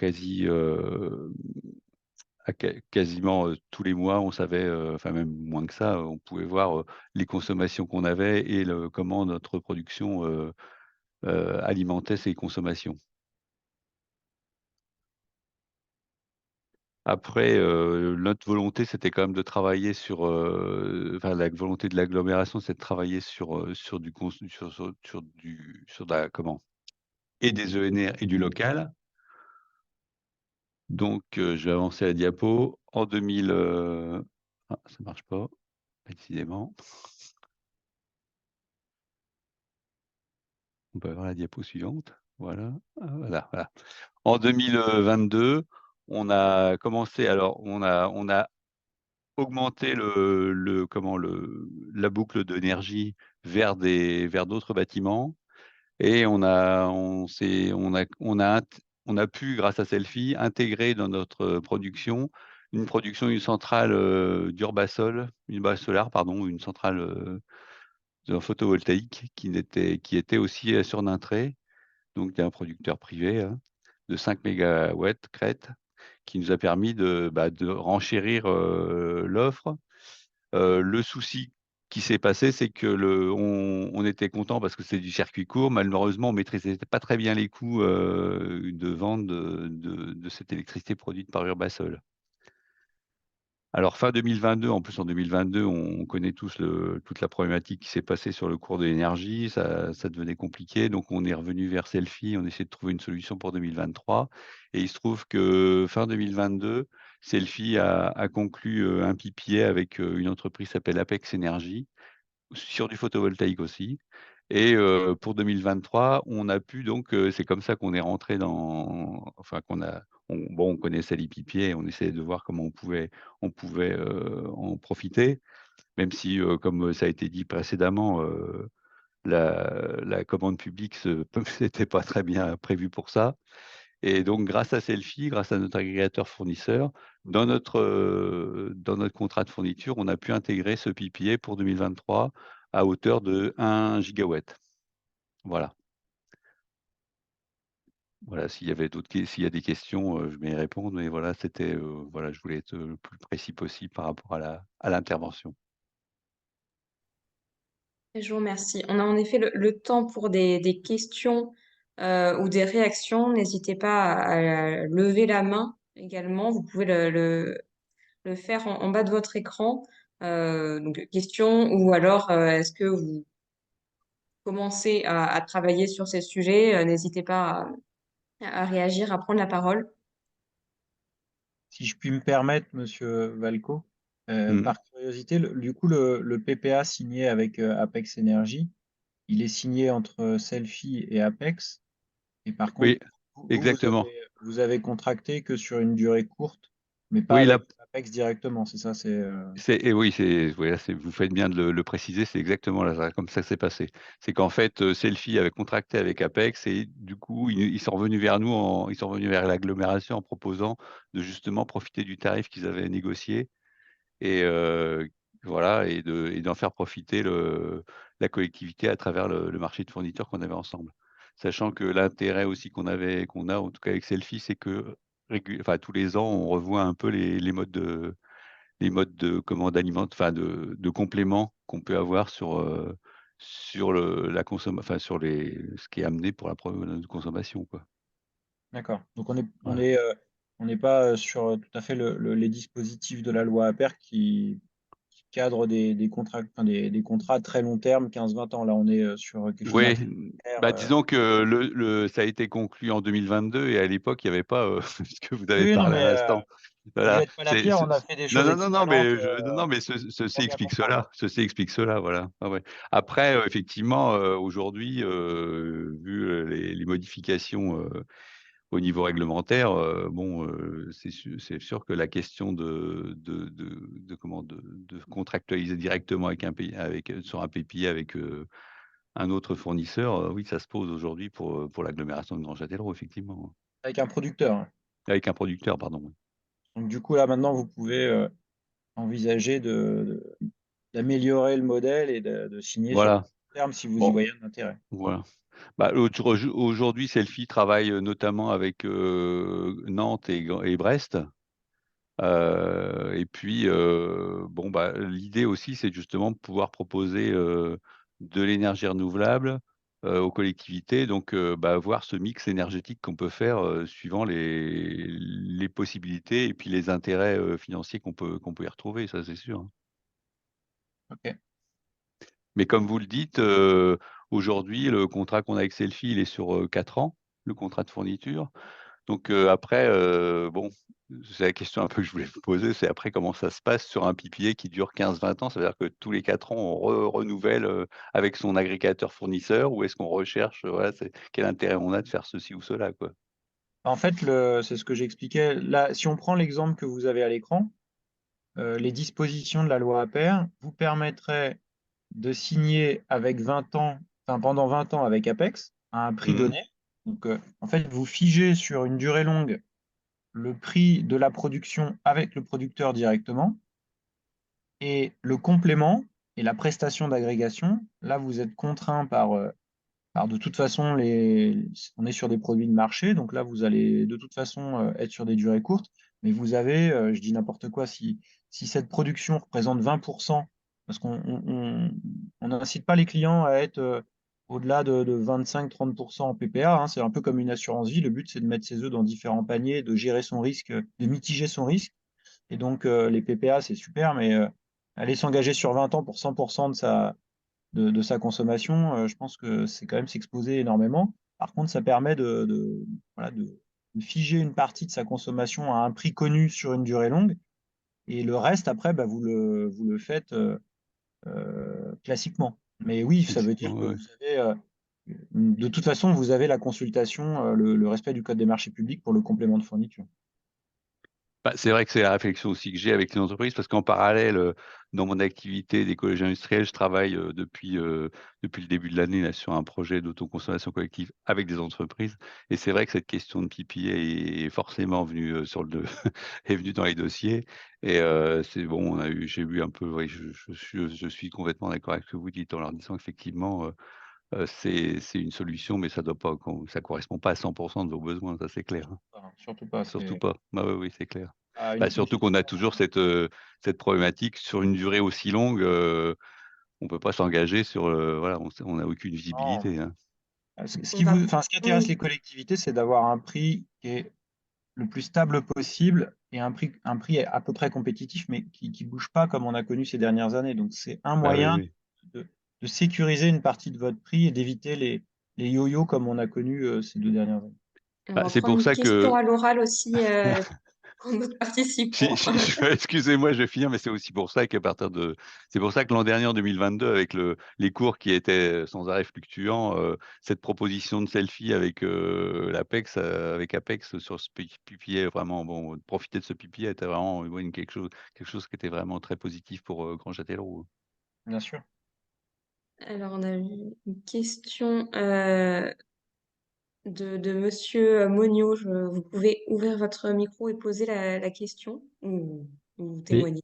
quasiment tous les mois. On savait, enfin même moins que ça, on pouvait voir les consommations qu'on avait et comment notre production alimentait ces consommations. Après, notre volonté, c'était quand même de travailler sur, enfin, la volonté de l'agglomération, c'est de travailler sur, sur du cons sur de la comment? et des ENR et du local. Donc, je vais avancer la diapo. En 2000, ah, ça marche pas, décidément. On peut avoir la diapo suivante. Voilà, voilà, voilà. En 2022, on a commencé, alors on a augmenté la boucle d'énergie vers d'autres bâtiments. Et on a pu, grâce à Selfie, intégrer dans notre production d'une centrale une base solaire, pardon, une centrale photovoltaïque qui était aussi sur Nintré, donc d'un producteur privé, hein, de 5 mégawatts crête, qui nous a permis de renchérir l'offre. Le souci qui s'est passé, c'est que on était content parce que c'est du circuit court. Malheureusement, on maîtrisait pas très bien les coûts de vente de cette électricité produite par Urbasol. Alors fin 2022, en plus en 2022, on connaît tous toute la problématique qui s'est passée sur le cours de l'énergie, ça devenait compliqué, donc on est revenu vers Selfie, on essaie de trouver une solution pour 2023 et il se trouve que fin 2022, Selfie a conclu un PPA avec une entreprise qui s'appelle Apex Energy, sur du photovoltaïque aussi. Et pour 2023, on a pu donc, c'est comme ça qu'on est rentré enfin on connaissait les pipiers, on essayait de voir comment on pouvait en profiter, même si, comme ça a été dit précédemment, la commande publique c'était pas très bien prévu pour ça. Et donc grâce à Selfie, grâce à notre agrégateur fournisseur, dans notre contrat de fourniture, on a pu intégrer ce PPA pour 2023 à hauteur de 1 gigawatt. Voilà. Voilà, s'il y a des questions, je vais y répondre, mais voilà, voilà, je voulais être le plus précis possible par rapport à l'intervention.
Et je vous remercie. On a en effet le temps pour des questions ou des réactions. N'hésitez pas à lever la main également. Vous pouvez le faire en bas de votre écran. Donc, question ou alors est-ce que vous commencez à travailler sur ces sujets? N'hésitez pas à réagir, à prendre la parole.
Si je puis me permettre, Monsieur Valco,
Mmh.
par curiosité, du coup, le PPA signé avec Apex Energy, il est signé entre Selfie et Apex. Et par contre,
Oui, exactement.
vous avez contracté que sur une durée courte, mais pas
Oui, là
avec Apex directement, c'est ça?
Et oui, voilà, vous faites bien de le préciser, c'est exactement là, comme ça que c'est passé. C'est qu'en fait, Selfie avait contracté avec Apex et du coup, ils sont revenus vers nous, ils sont revenus vers l'agglomération en proposant de justement profiter du tarif qu'ils avaient négocié et voilà et d'en faire profiter la collectivité à travers le marché de fournitures qu'on avait ensemble. Sachant que l'intérêt aussi qu'on a en tout cas avec Selfie, c'est que enfin, tous les ans, on revoit un peu les modes de commande enfin de compléments qu'on peut avoir sur enfin ce qui est amené pour la consommation, quoi.
D'accord. Donc
Voilà.
on n'est pas, sur, tout à fait les dispositifs de la loi APER qui cadrent des contrats, enfin des contrats à très long terme, 15-20 ans. Là, on est, sur, quelque chose d'un
Oui,
peu plus
bah,
clair.
disons que ça a été conclu en 2022 et à l'époque, il y avait pas, ce que vous avez
Oui, non,
parlé à
mais,
l'instant.
je
Voilà,
jette pas la pierre, on a fait des
non,
choses
non, non, non,
équivalentes,
mais ceci
pour bien
explique
comprendre.
cela, voilà. Ah ouais. Après, effectivement, aujourd'hui, vu, les modifications, au niveau réglementaire, bon, c'est sûr que la question de contractualiser directement avec un pays sur un PPI avec, un autre fournisseur, oui, ça se pose aujourd'hui pour l'agglomération de Grand Châtellerault, effectivement.
Avec un producteur, hein.
Avec un producteur, pardon, oui.
Donc du coup, là, maintenant, vous pouvez, envisager d'améliorer le modèle et de signer sur du
Voilà,
long terme si vous y
bon,
voyez un intérêt.
voilà. Bah, aujourd'hui, Selfie travaille, notamment avec, Nantes et Brest. Et puis, bon, bah, l'idée aussi, c'est justement de pouvoir proposer, de l'énergie renouvelable, aux collectivités. Donc, bah, voir ce mix énergétique qu'on peut faire, suivant les possibilités et puis les intérêts, financiers qu'on peut y retrouver, ça, c'est sûr, hein.
OK.
Mais comme vous le dites, aujourd'hui, le contrat qu'on a avec Selfie, il est sur, 4 ans. le contrat de fourniture. Donc après, bon, c'est la question un peu que je voulais vous poser, c'est après comment ça se passe sur un PPA qui dure 15-20 ans? Ça veut dire que tous les 4 ans, on renouvelle, avec son agrégateur fournisseur ou est-ce qu'on recherche, voilà, c'est quel intérêt on a de faire ceci ou cela, quoi?
En fait, c'est ce que j'expliquais. Là, si on prend l'exemple que vous avez à l'écran, les dispositions de la loi APER vous permettraient de signer avec 20 ans, enfin pendant 20 ans avec Apex, à un prix
Mmh.
donné. Donc, en fait, vous figez sur une durée longue le prix de la production avec le producteur directement et le complément et la prestation d'agrégation. Là, vous êtes contraint par de toute façon, on est sur des produits de marché, donc là, vous allez de toute façon être sur des durées courtes, mais vous avez, je dis n'importe quoi, si cette production représente 20%, parce qu'on n'incite pas les clients à être au-delà de 25-30% en PPA, hein, c'est un peu comme une assurance vie, le but c'est de mettre ses œufs dans différents paniers, de gérer son risque, de mitiger son risque, et donc les PPA c'est super, mais aller s'engager sur 20 ans pour 100% de sa consommation, je pense que c'est quand même s'exposer énormément. Par contre, ça permet voilà, de figer une partie de sa consommation à un prix connu sur une durée longue et le reste après, bah, vous le faites, classiquement. Mais oui, ça veut dire
Classiquement,
que
ouais, ouais.
vous avez, de toute façon, vous avez la consultation, le respect du code des marchés publics pour le complément de fourniture.
Bah, c'est vrai que c'est la réflexion aussi que j'ai avec les entreprises parce qu'en parallèle, dans mon activité d'écologie industrielle, je travaille, depuis le début de l'année là sur un projet d'autoconsommation collective avec des entreprises et c'est vrai que cette question de PPA est forcément venue, sur le est venue dans les dossiers et c'est bon, j'ai eu un peu oui, je suis complètement d'accord avec ce que vous dites en leur disant qu'effectivement, c'est une solution mais ça doit pas ça correspond pas à 100 de vos besoins, ça c'est clair, hein.
Enfin, surtout pas,
Surtout
c'est
pas. Bah, oui, oui, c'est clair.
pas
Bah,
une
surtout qu'on
question.
a toujours cette problématique sur une durée aussi longue, on peut pas s'engager sur, voilà, on a aucune
Non.
visibilité, hein.
On va,
Ce qui intéresse
oui,
les collectivités, c'est d'avoir un prix qui est le plus stable possible et un prix à peu près compétitif, mais qui ne bouge pas comme on a connu ces dernières années. Donc, c'est un
Bah, oui,
moyen
oui.
de sécuriser une partie de votre prix et d'éviter les yo-yo comme on a connu ces 2 dernières années.
on
Bah,
va
c'est
prendre
pour
une
ça
question
que
à l'oral aussi pour notre participant.
excusez-moi, je vais finir, mais c'est aussi pour ça qu'à partir de c'est pour ça que l'an dernier, en 2022, avec les cours qui étaient sans arrêt fluctuants, cette proposition de selfie avec, l'Apex, avec Apex sur ce PPA vraiment bon, profiter de ce PPA était vraiment, ouais, quelque chose qui était vraiment très positif pour, Grand Châtellerault.
Bien sûr.
Alors, on a eu une question de Monsieur Monio. Vous pouvez ouvrir votre micro et poser la question ou
Oui,
témoigner.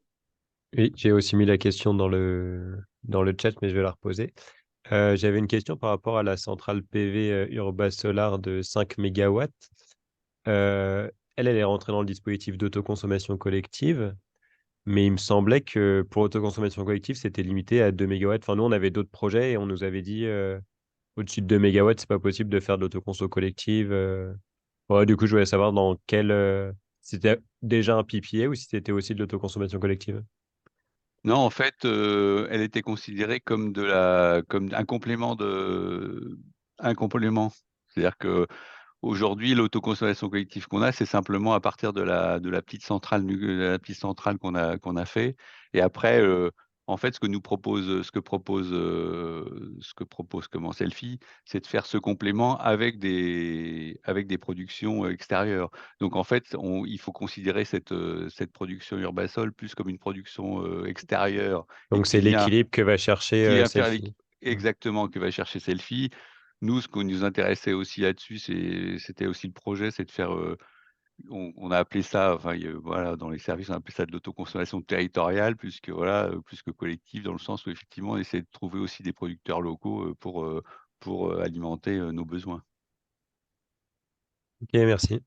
oui, j'ai aussi mis la question dans le chat, mais je vais la reposer. J'avais une question par rapport à la centrale PV Urba Solar de 5 mégawatts. Elle est rentrée dans le dispositif d'autoconsommation collective, mais il me semblait que pour l'autoconsommation collective, c'était limité à 2 mégawatts. Enfin, nous, on avait d'autres projets et on nous avait dit au-dessus de 2 mégawatts, c'est pas possible de faire de l'autoconso collective. Ouais, du coup, je voulais savoir dans quel. Si c'était déjà un PPA ou si c'était aussi de l'autoconsommation collective.
Non, en fait, elle était considérée comme un complément. C'est-à-dire qu'aujourd'hui, l'autoconsommation collective qu'on a, c'est simplement à partir de la petite centrale qu'on a fait et après, en fait, ce que propose comment Selfie, c'est de faire ce complément avec des productions, extérieures. Donc en fait, il faut considérer cette production Urbasol plus comme une production, extérieure et
Donc, c'est l'équilibre que va chercher
qui vient faire
Selfie. Mm.
exactement, que va chercher Selfie. Nous, ce qui nous intéressait aussi là-dessus, c'était aussi le projet, c'est de faire, on a appelé ça, enfin, voilà, dans les services, on a appelé ça de l'autoconsommation territoriale plus que collective, dans le sens où effectivement, on essaie de trouver aussi des producteurs locaux, pour alimenter, nos besoins.
Ok, merci.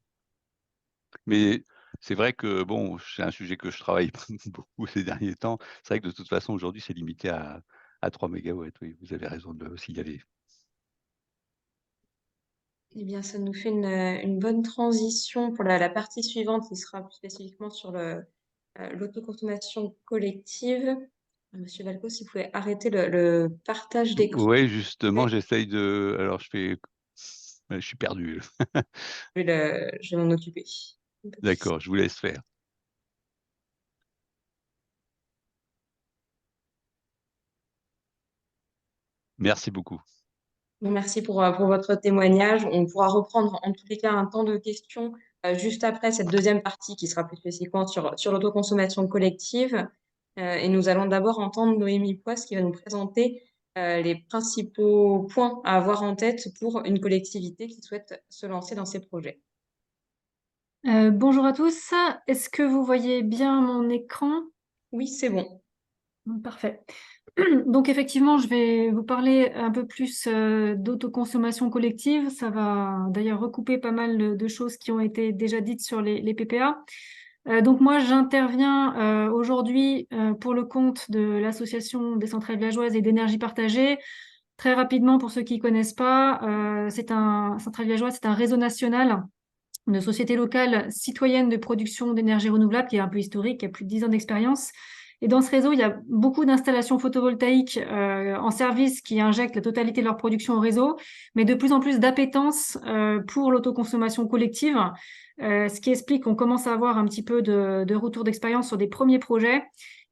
Mais c'est vrai que bon, c'est un sujet que je travaille beaucoup ces derniers temps. C'est vrai que de toute façon, aujourd'hui, c'est limité à 3 mégawatts. Oui, vous avez raison de le signaler.
Eh bien, ça nous fait une bonne transition pour la partie suivante qui sera plus spécifiquement sur l'autoconsommation collective. Monsieur Valco, si vous pouvez arrêter le partage d'écran.
Ouais, justement,
Ouais.
j'essaye de alors je fais Je suis perdu.
Je vais m'en occuper. Pas de souci.
D'accord, je vous laisse faire. Merci beaucoup.
Bon, merci pour votre témoignage. On pourra reprendre en tous les cas un temps de questions juste après cette deuxième partie qui sera plus spécifiquement sur l'autoconsommation collective. Et nous allons d'abord entendre Noémie Poisse qui va nous présenter les principaux points à avoir en tête pour une collectivité qui souhaite se lancer dans ces projets.
Bonjour à tous. Est-ce que vous voyez bien mon écran?
Oui, c'est bon.
Parfait. Donc effectivement, je vais vous parler un peu plus d'autoconsommation collective. Ça va d'ailleurs recouper pas mal de choses qui ont été déjà dites sur les PPA. Donc moi, j'interviens aujourd'hui pour le compte de l'Association des centrales villageoises et d'énergie partagée. Très rapidement, pour ceux qui ne connaissent pas, Centrale Villageoise, c'est un réseau national de sociétés locales citoyennes de production d'énergie renouvelable qui est un peu historique, qui a plus de 10 ans d'expérience. Et dans ce réseau, il y a beaucoup d'installations photovoltaïques en service qui injectent la totalité de leur production au réseau, mais de plus en plus d'appétence pour l'autoconsommation collective, ce qui explique qu'on commence à avoir un petit peu de retour d'expérience sur des premiers projets.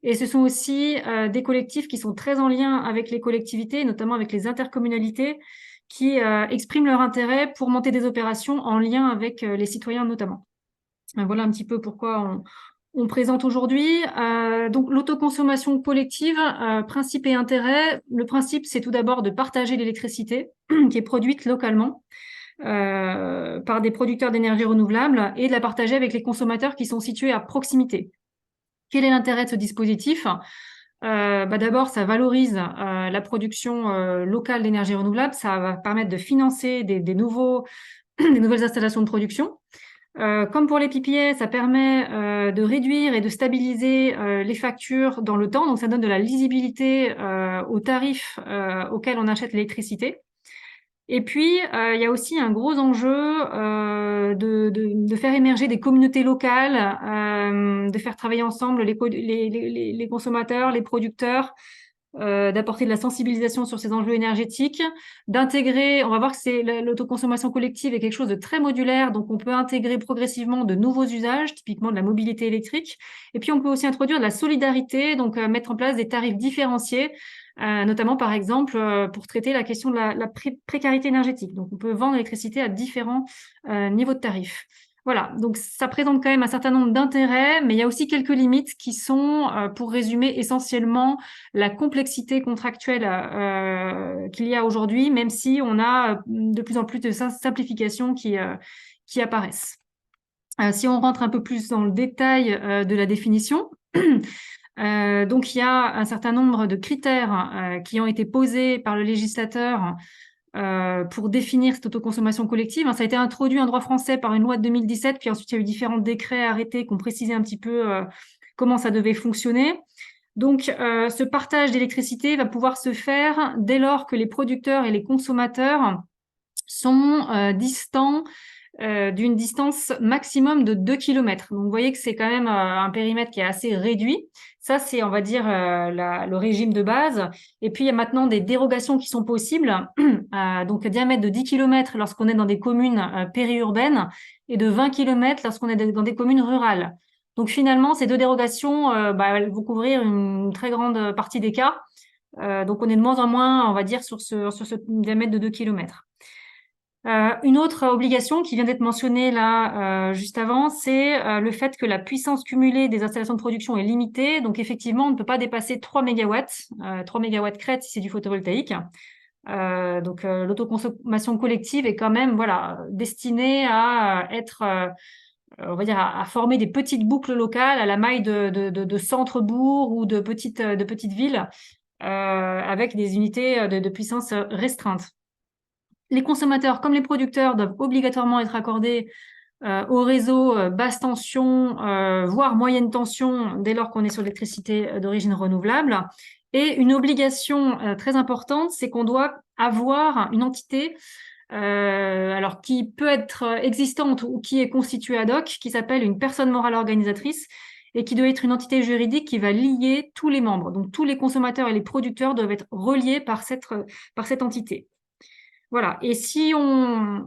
Et ce sont aussi des collectifs qui sont très en lien avec les collectivités, notamment avec les intercommunalités, qui expriment leur intérêt pour monter des opérations en lien avec les citoyens notamment. Voilà un petit peu pourquoi on présente aujourd'hui. Donc l'autoconsommation collective, principe et intérêt. Le principe, c'est tout d'abord de partager l'électricité qui est produite localement par des producteurs d'énergie renouvelable et de la partager avec les consommateurs qui sont situés à proximité. Quel est l'intérêt de ce dispositif ? D'abord, ça valorise la production locale d'énergie renouvelable. Ça va permettre de financer des nouvelles installations de production. Comme pour les PPA, ça permet de réduire et de stabiliser les factures dans le temps. Donc, ça donne de la lisibilité aux tarifs auxquels on achète l'électricité. Et puis, il y a aussi un gros enjeu de faire émerger des communautés locales, de faire travailler ensemble les consommateurs, les producteurs, d'apporter de la sensibilisation sur ces enjeux énergétiques, d'intégrer, on va voir que l'autoconsommation collective est quelque chose de très modulaire, donc on peut intégrer progressivement de nouveaux usages, typiquement de la mobilité électrique, et puis on peut aussi introduire de la solidarité, donc mettre en place des tarifs différenciés, notamment par exemple pour traiter la question de la précarité énergétique. Donc on peut vendre l'électricité à différents niveaux de tarifs. Voilà, donc ça présente quand même un certain nombre d'intérêts, mais il y a aussi quelques limites qui sont, pour résumer, essentiellement la complexité contractuelle qu'il y a aujourd'hui, même si on a de plus en plus de simplifications qui apparaissent. Si on rentre un peu plus dans le détail de la définition, donc il y a un certain nombre de critères qui ont été posés par le législateur pour définir cette autoconsommation collective. Ça a été introduit en droit français par une loi de 2017, puis ensuite il y a eu différents décrets arrêtés qui ont précisé un petit peu comment ça devait fonctionner. Donc, ce partage d'électricité va pouvoir se faire dès lors que les producteurs et les consommateurs sont distants d'une distance maximum de 2 km. Donc, vous voyez que c'est quand même un périmètre qui est assez réduit. Ça, c'est, on va dire, le régime de base. Et puis, il y a maintenant des dérogations qui sont possibles. Donc, diamètre de 10 km lorsqu'on est dans des communes périurbaines et de 20 km lorsqu'on est dans des communes rurales. Donc, finalement, ces deux dérogations elles vont couvrir une très grande partie des cas. Donc, on est de moins en moins, on va dire, sur ce diamètre de 2 km. Une autre obligation qui vient d'être mentionnée là juste avant, c'est le fait que la puissance cumulée des installations de production est limitée. Donc effectivement, on ne peut pas dépasser 3 MW, 3 MW crête si c'est du photovoltaïque. Donc l'autoconsommation collective est quand même destinée à être, on va dire, à former des petites boucles locales à la maille de centres-bourgs ou de petites villes avec des unités de puissance restreinte. Les consommateurs comme les producteurs doivent obligatoirement être accordés au réseau basse tension, voire moyenne tension, dès lors qu'on est sur l'électricité d'origine renouvelable. Et une obligation très importante, c'est qu'on doit avoir une entité alors qui peut être existante ou qui est constituée ad hoc, qui s'appelle une personne morale organisatrice et qui doit être une entité juridique qui va lier tous les membres. Donc tous les consommateurs et les producteurs doivent être reliés par cette entité. Voilà. Et si on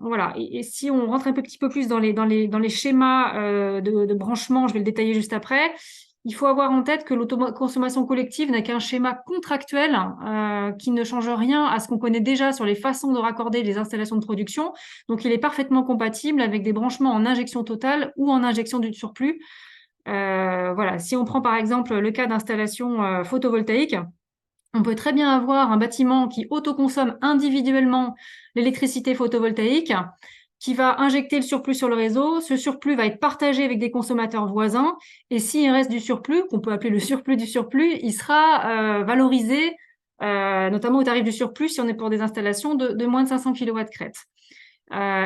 rentre un petit peu plus dans les schémas de branchement, je vais le détailler juste après. Il faut avoir en tête que l'autoconsommation collective n'a qu'un schéma contractuel qui ne change rien à ce qu'on connaît déjà sur les façons de raccorder les installations de production. Donc, il est parfaitement compatible avec des branchements en injection totale ou en injection du surplus. Voilà. Si on prend par exemple le cas d'installation photovoltaïque, on peut très bien avoir un bâtiment qui autoconsomme individuellement l'électricité photovoltaïque, qui va injecter le surplus sur le réseau. Ce surplus va être partagé avec des consommateurs voisins. Et s'il reste du surplus, qu'on peut appeler le surplus du surplus, il sera valorisé, notamment au tarif du surplus, si on est pour des installations de moins de 500 kW crête.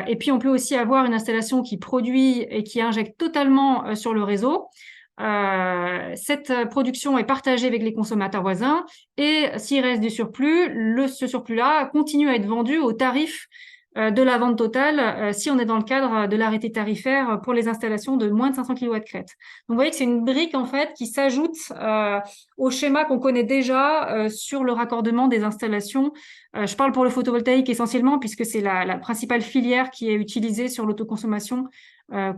Et puis, on peut aussi avoir une installation qui produit et qui injecte totalement sur le réseau. Cette production est partagée avec les consommateurs voisins et s'il reste du surplus, ce surplus-là continue à être vendu au tarif de la vente totale si on est dans le cadre de l'arrêté tarifaire pour les installations de moins de 500 kW crête. Donc, vous voyez que c'est une brique en fait qui s'ajoute au schéma qu'on connaît déjà sur le raccordement des installations. Je parle pour le photovoltaïque essentiellement puisque c'est la principale filière qui est utilisée sur l'autoconsommation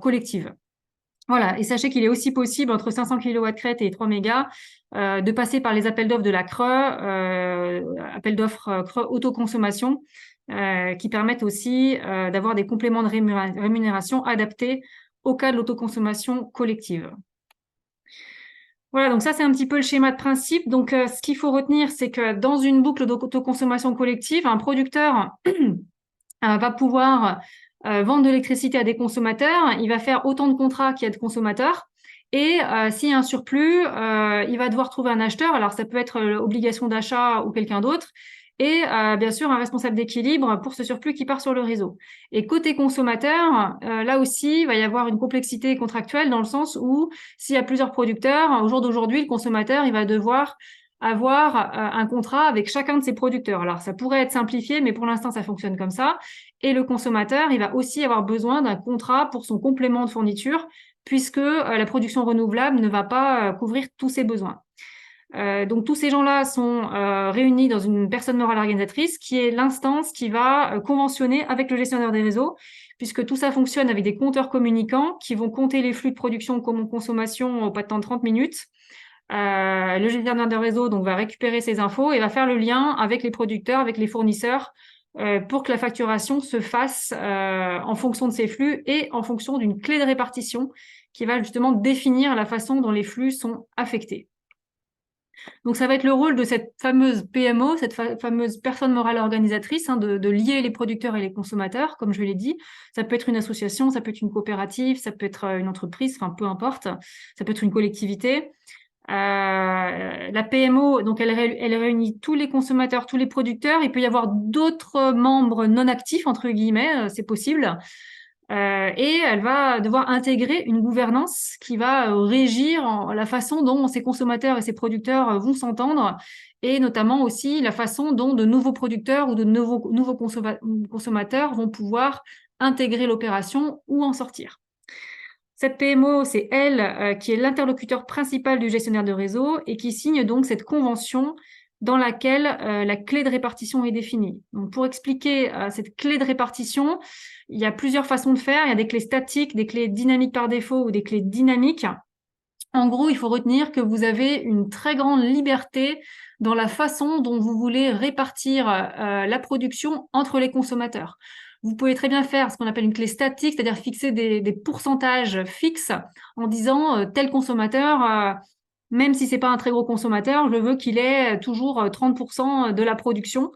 collective. Voilà, et sachez qu'il est aussi possible entre 500 kW crête et 3 mégas de passer par les appels d'offres de la CRE, appels d'offres CRE autoconsommation, qui permettent aussi d'avoir des compléments de rémunération adaptés au cas de l'autoconsommation collective. Voilà, donc ça c'est un petit peu le schéma de principe. Donc ce qu'il faut retenir, c'est que dans une boucle d'autoconsommation collective, un producteur va pouvoir vendre de l'électricité à des consommateurs, il va faire autant de contrats qu'il y a de consommateurs. Et s'il y a un surplus, il va devoir trouver un acheteur. Alors, ça peut être l'obligation d'achat ou quelqu'un d'autre. Et bien sûr, un responsable d'équilibre pour ce surplus qui part sur le réseau. Et côté consommateur, là aussi, il va y avoir une complexité contractuelle dans le sens où s'il y a plusieurs producteurs, au jour d'aujourd'hui, le consommateur, il va devoir avoir un contrat avec chacun de ses producteurs. Alors, ça pourrait être simplifié, mais pour l'instant, ça fonctionne comme ça. Et le consommateur, il va aussi avoir besoin d'un contrat pour son complément de fourniture, puisque la production renouvelable ne va pas couvrir tous ses besoins. Donc, tous ces gens-là sont réunis dans une personne morale organisatrice qui est l'instance qui va conventionner avec le gestionnaire des réseaux, puisque tout ça fonctionne avec des compteurs communicants qui vont compter les flux de production comme consommation au pas de temps de 30 minutes. Le gestionnaire de réseau donc, va récupérer ces infos et va faire le lien avec les producteurs, avec les fournisseurs, pour que la facturation se fasse en fonction de ces flux et en fonction d'une clé de répartition qui va justement définir la façon dont les flux sont affectés. Donc, ça va être le rôle de cette fameuse PMO, cette fameuse personne morale organisatrice, de lier les producteurs et les consommateurs, comme je l'ai dit. Ça peut être une association, ça peut être une coopérative, ça peut être une entreprise, enfin, peu importe. Ça peut être une collectivité. La PMO, donc elle réunit tous les consommateurs, tous les producteurs. Il peut y avoir d'autres membres non actifs, entre guillemets, c'est possible. Et elle va devoir intégrer une gouvernance qui va régir la façon dont ces consommateurs et ces producteurs vont s'entendre, et notamment aussi la façon dont de nouveaux producteurs ou de nouveaux consommateurs vont pouvoir intégrer l'opération ou en sortir. Cette PMO, c'est elle qui est l'interlocuteur principal du gestionnaire de réseau et qui signe donc cette convention dans laquelle la clé de répartition est définie. Donc, pour expliquer cette clé de répartition, il y a plusieurs façons de faire. Il y a des clés statiques, des clés dynamiques par défaut ou des clés dynamiques. En gros, il faut retenir que vous avez une très grande liberté dans la façon dont vous voulez répartir la production entre les consommateurs. Vous pouvez très bien faire ce qu'on appelle une clé statique, c'est-à-dire fixer des pourcentages fixes en disant tel consommateur, même si c'est pas un très gros consommateur, je veux qu'il ait toujours 30% de la production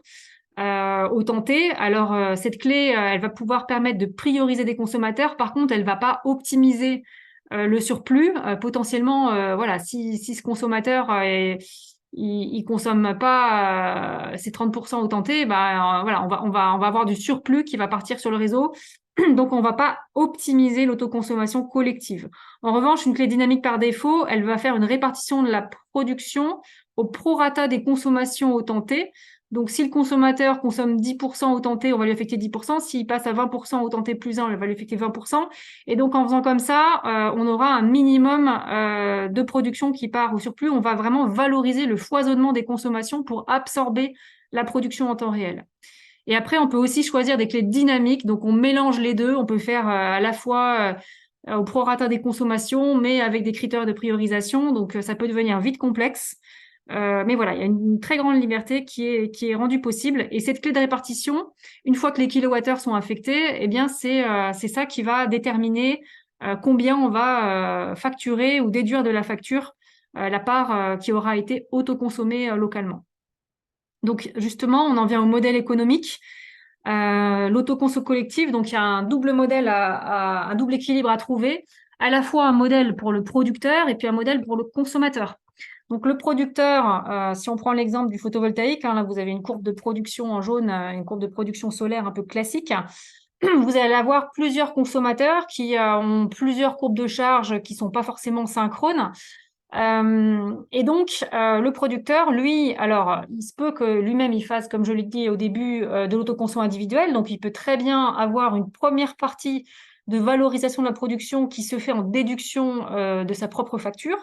au tenté. Alors, cette clé, elle va pouvoir permettre de prioriser des consommateurs. Par contre, elle va pas optimiser le surplus. Potentiellement, voilà, si ce consommateur il consomme pas ces 30% au tenté, voilà, on va avoir du surplus qui va partir sur le réseau. Donc, on va pas optimiser l'autoconsommation collective. En revanche, une clé dynamique par défaut, elle va faire une répartition de la production au prorata des consommations au tenté. Donc, si le consommateur consomme 10% au tenté, on va lui affecter 10%. S'il passe à 20% au tenté plus 1, on va lui affecter 20%. Et donc, en faisant comme ça, on aura un minimum de production qui part au surplus. On va vraiment valoriser le foisonnement des consommations pour absorber la production en temps réel. Et après, on peut aussi choisir des clés dynamiques. Donc, on mélange les deux. On peut faire à la fois au prorata des consommations, mais avec des critères de priorisation. Donc, ça peut devenir vite complexe. Mais voilà, il y a une très grande liberté qui est rendue possible. Et cette clé de répartition, une fois que les kilowattheures sont affectés, eh bien, c'est ça qui va déterminer combien on va facturer ou déduire de la facture la part qui aura été autoconsommée localement. Donc, justement, on en vient au modèle économique. L'autoconso collective, donc il y a un double modèle, un double équilibre à trouver, à la fois un modèle pour le producteur et puis un modèle pour le consommateur. Donc le producteur, si on prend l'exemple du photovoltaïque, là vous avez une courbe de production en jaune, une courbe de production solaire un peu classique. Vous allez avoir plusieurs consommateurs qui ont plusieurs courbes de charge qui sont pas forcément synchrones. Et donc, le producteur, lui, alors, il se peut que lui-même, il fasse, comme je l'ai dit au début, de l'autoconsommation individuelle. Donc, il peut très bien avoir une première partie de valorisation de la production qui se fait en déduction de sa propre facture.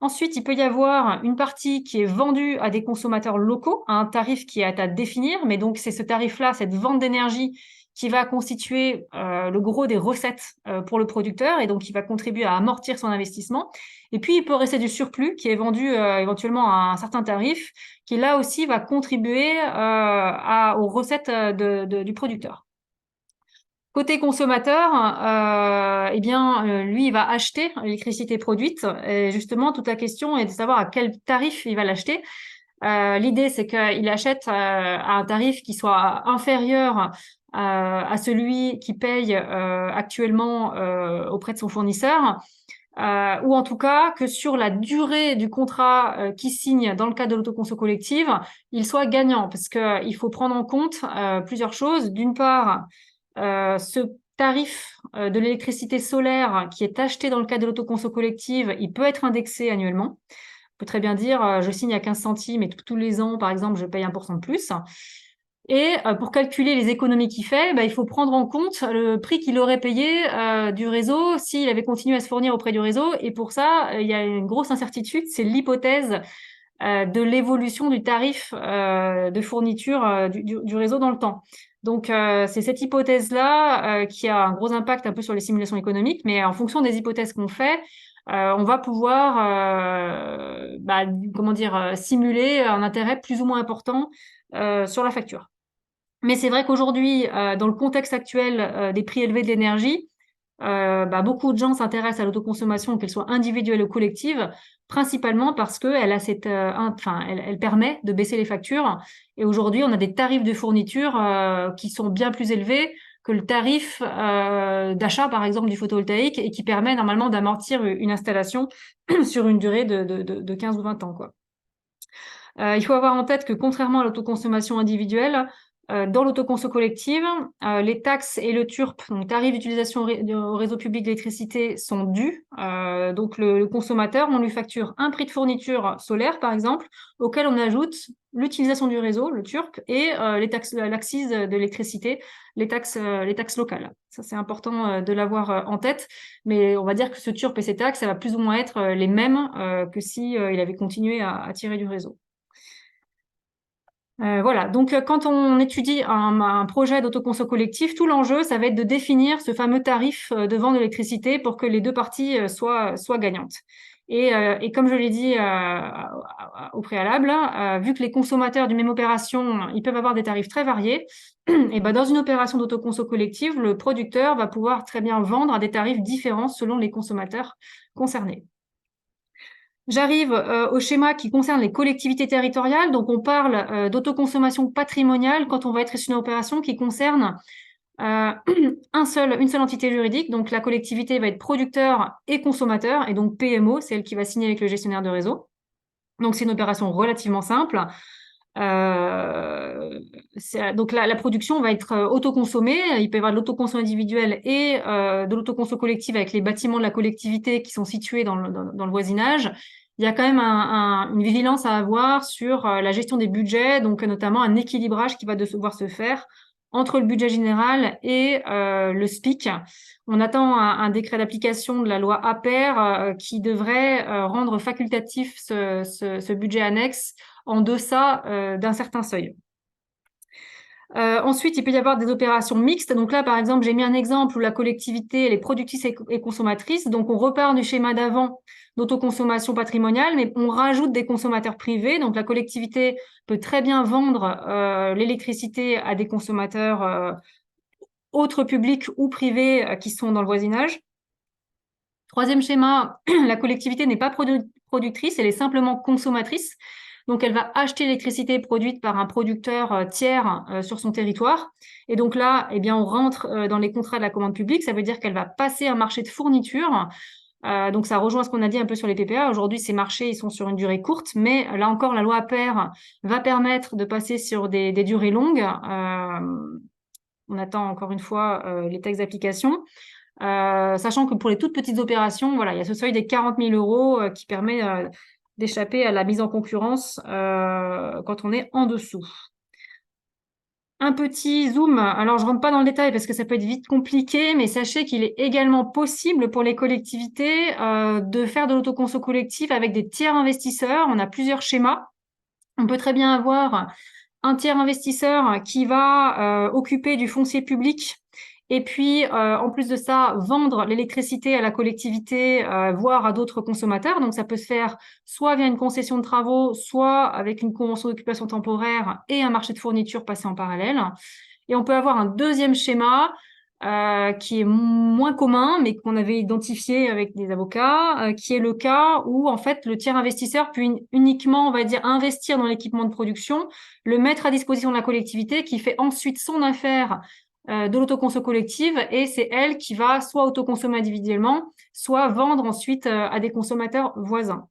Ensuite, il peut y avoir une partie qui est vendue à des consommateurs locaux à un tarif qui est à définir. Mais donc, c'est ce tarif-là, cette vente d'énergie qui va constituer le gros des recettes pour le producteur et donc qui va contribuer à amortir son investissement. Et puis, il peut rester du surplus qui est vendu éventuellement à un certain tarif qui, là aussi, va contribuer aux recettes du producteur. Côté consommateur, eh bien, lui, il va acheter l'électricité produite. Et justement, toute la question est de savoir à quel tarif il va l'acheter. L'idée, c'est qu'il achète à un tarif qui soit inférieur à celui qui paye actuellement auprès de son fournisseur, ou en tout cas que sur la durée du contrat qu'il signe dans le cadre de l'autoconso collective, il soit gagnant, parce qu'il faut prendre en compte plusieurs choses. D'une part, ce tarif de l'électricité solaire qui est acheté dans le cadre de l'autoconso collective, il peut être indexé annuellement. On peut très bien dire, je signe à 15 centimes et tous les ans, par exemple, je paye 1% de plus. Et pour calculer les économies qu'il fait, il faut prendre en compte le prix qu'il aurait payé du réseau s'il avait continué à se fournir auprès du réseau. Et pour ça, il y a une grosse incertitude, c'est l'hypothèse de l'évolution du tarif de fourniture du réseau dans le temps. Donc, c'est cette hypothèse-là qui a un gros impact un peu sur les simulations économiques, mais en fonction des hypothèses qu'on fait, on va pouvoir simuler un intérêt plus ou moins important sur la facture. Mais c'est vrai qu'aujourd'hui, dans le contexte actuel des prix élevés de l'énergie, beaucoup de gens s'intéressent à l'autoconsommation, qu'elle soit individuelle ou collective, principalement parce qu'elle a elle permet de baisser les factures. Et aujourd'hui, on a des tarifs de fourniture qui sont bien plus élevés que le tarif d'achat, par exemple, du photovoltaïque, et qui permet normalement d'amortir une installation sur une durée de 15 ou 20 ans, quoi. Il faut avoir en tête que contrairement à l'autoconsommation individuelle, dans l'autoconso collective, les taxes et le TURP, donc tarif d'utilisation au réseau public d'électricité, sont dus. Donc le consommateur, on lui facture un prix de fourniture solaire, par exemple, auquel on ajoute l'utilisation du réseau, le TURP, et les taxes, l'accise de l'électricité, les taxes locales. Ça, c'est important de l'avoir en tête. Mais on va dire que ce TURP et ces taxes, ça va plus ou moins être les mêmes que si il avait continué à tirer du réseau. Voilà, donc quand on étudie un projet d'autoconso collectif, tout l'enjeu, ça va être de définir ce fameux tarif de vente d'électricité pour que les deux parties soient gagnantes. Et comme je l'ai dit au préalable, vu que les consommateurs d'une même opération, ils peuvent avoir des tarifs très variés, et dans une opération d'autoconso collective, le producteur va pouvoir très bien vendre à des tarifs différents selon les consommateurs concernés. J'arrive au schéma qui concerne les collectivités territoriales. Donc, on parle d'autoconsommation patrimoniale quand on va être sur une opération qui concerne une seule entité juridique. Donc, la collectivité va être producteur et consommateur, et donc PMO, c'est elle qui va signer avec le gestionnaire de réseau. Donc, c'est une opération relativement simple. Donc, la production va être autoconsommée. Il peut y avoir de l'autoconsommation individuelle et de l'autoconso collective avec les bâtiments de la collectivité qui sont situés dans le voisinage. Il y a quand même une vigilance à avoir sur la gestion des budgets, donc notamment un équilibrage qui va devoir se faire entre le budget général et le SPIC. On attend un décret d'application de la loi APER qui devrait rendre facultatif ce budget annexe en deçà d'un certain seuil. Ensuite, il peut y avoir des opérations mixtes. Donc là, par exemple, j'ai mis un exemple où la collectivité, elle est productrice et consommatrice. Donc, on repart du schéma d'avant d'autoconsommation patrimoniale, mais on rajoute des consommateurs privés. Donc, la collectivité peut très bien vendre l'électricité à des consommateurs autres publics ou privés qui sont dans le voisinage. Troisième schéma, la collectivité n'est pas productrice, elle est simplement consommatrice. Donc, elle va acheter l'électricité produite par un producteur tiers sur son territoire. Et donc là, eh bien, on rentre dans les contrats de la commande publique. Ça veut dire qu'elle va passer un marché de fourniture. Donc, ça rejoint ce qu'on a dit un peu sur les PPA. Aujourd'hui, ces marchés, ils sont sur une durée courte, mais là encore, la loi APER va permettre de passer sur des durées longues. On attend encore une fois les textes d'application. Sachant que pour les toutes petites opérations, voilà, il y a ce seuil des 40 000 euros qui permet d'échapper à la mise en concurrence quand on est en dessous. Un petit zoom, alors je rentre pas dans le détail parce que ça peut être vite compliqué, mais sachez qu'il est également possible pour les collectivités de faire de l'autoconso collective avec des tiers investisseurs. On a plusieurs schémas. On peut très bien avoir un tiers investisseur qui va occuper du foncier public et puis, en plus de ça, vendre l'électricité à la collectivité, voire à d'autres consommateurs. Donc, ça peut se faire soit via une concession de travaux, soit avec une convention d'occupation temporaire et un marché de fourniture passé en parallèle. Et on peut avoir un deuxième schéma qui est moins commun, mais qu'on avait identifié avec des avocats, qui est le cas où, en fait, le tiers investisseur peut uniquement, on va dire, investir dans l'équipement de production, le mettre à disposition de la collectivité, qui fait ensuite son affaire de l'autoconso collective, et c'est elle qui va soit autoconsommer individuellement, soit vendre ensuite à des consommateurs voisins.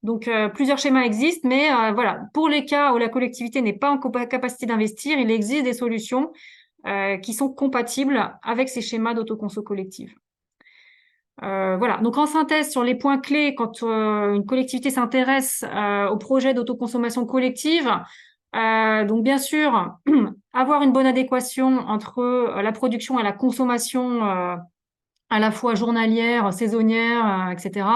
Donc, plusieurs schémas existent, mais voilà, pour les cas où la collectivité n'est pas en capacité d'investir, il existe des solutions qui sont compatibles avec ces schémas d'autoconso collective. Voilà, donc en synthèse sur les points clés quand une collectivité s'intéresse au projet d'autoconsommation collective, donc bien sûr, avoir une bonne adéquation entre la production et la consommation à la fois journalière, saisonnière, etc.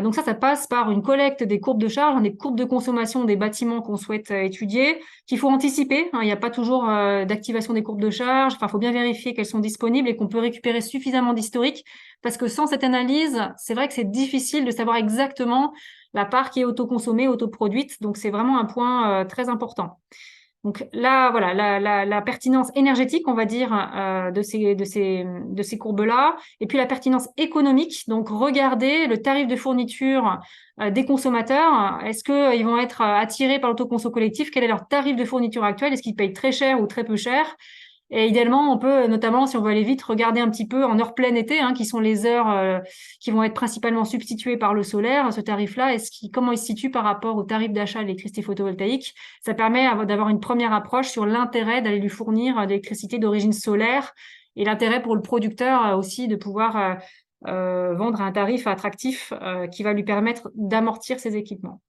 Donc ça passe par une collecte des courbes de charge, des courbes de consommation des bâtiments qu'on souhaite étudier, qu'il faut anticiper. Il n'y a pas toujours d'activation des courbes de charge. Enfin, il faut bien vérifier qu'elles sont disponibles et qu'on peut récupérer suffisamment d'historique, parce que sans cette analyse, c'est vrai que c'est difficile de savoir exactement la part qui est autoconsommée, autoproduite. Donc c'est vraiment un point très important. Donc là, voilà, la pertinence énergétique, on va dire, de ces courbes-là, et puis la pertinence économique. Donc regarder le tarif de fourniture des consommateurs. Est-ce qu'ils vont être attirés par l'autoconso collectif? Quel est leur tarif de fourniture actuel? Est-ce qu'ils payent très cher ou très peu cher? Et idéalement, on peut notamment, si on veut aller vite, regarder un petit peu en heure pleine été, qui sont les heures qui vont être principalement substituées par le solaire. Ce tarif-là, comment il se situe par rapport au tarif d'achat de l'électricité photovoltaïque? Ça permet d'avoir une première approche sur l'intérêt d'aller lui fournir de l'électricité d'origine solaire et l'intérêt pour le producteur aussi de pouvoir vendre à un tarif attractif qui va lui permettre d'amortir ses équipements.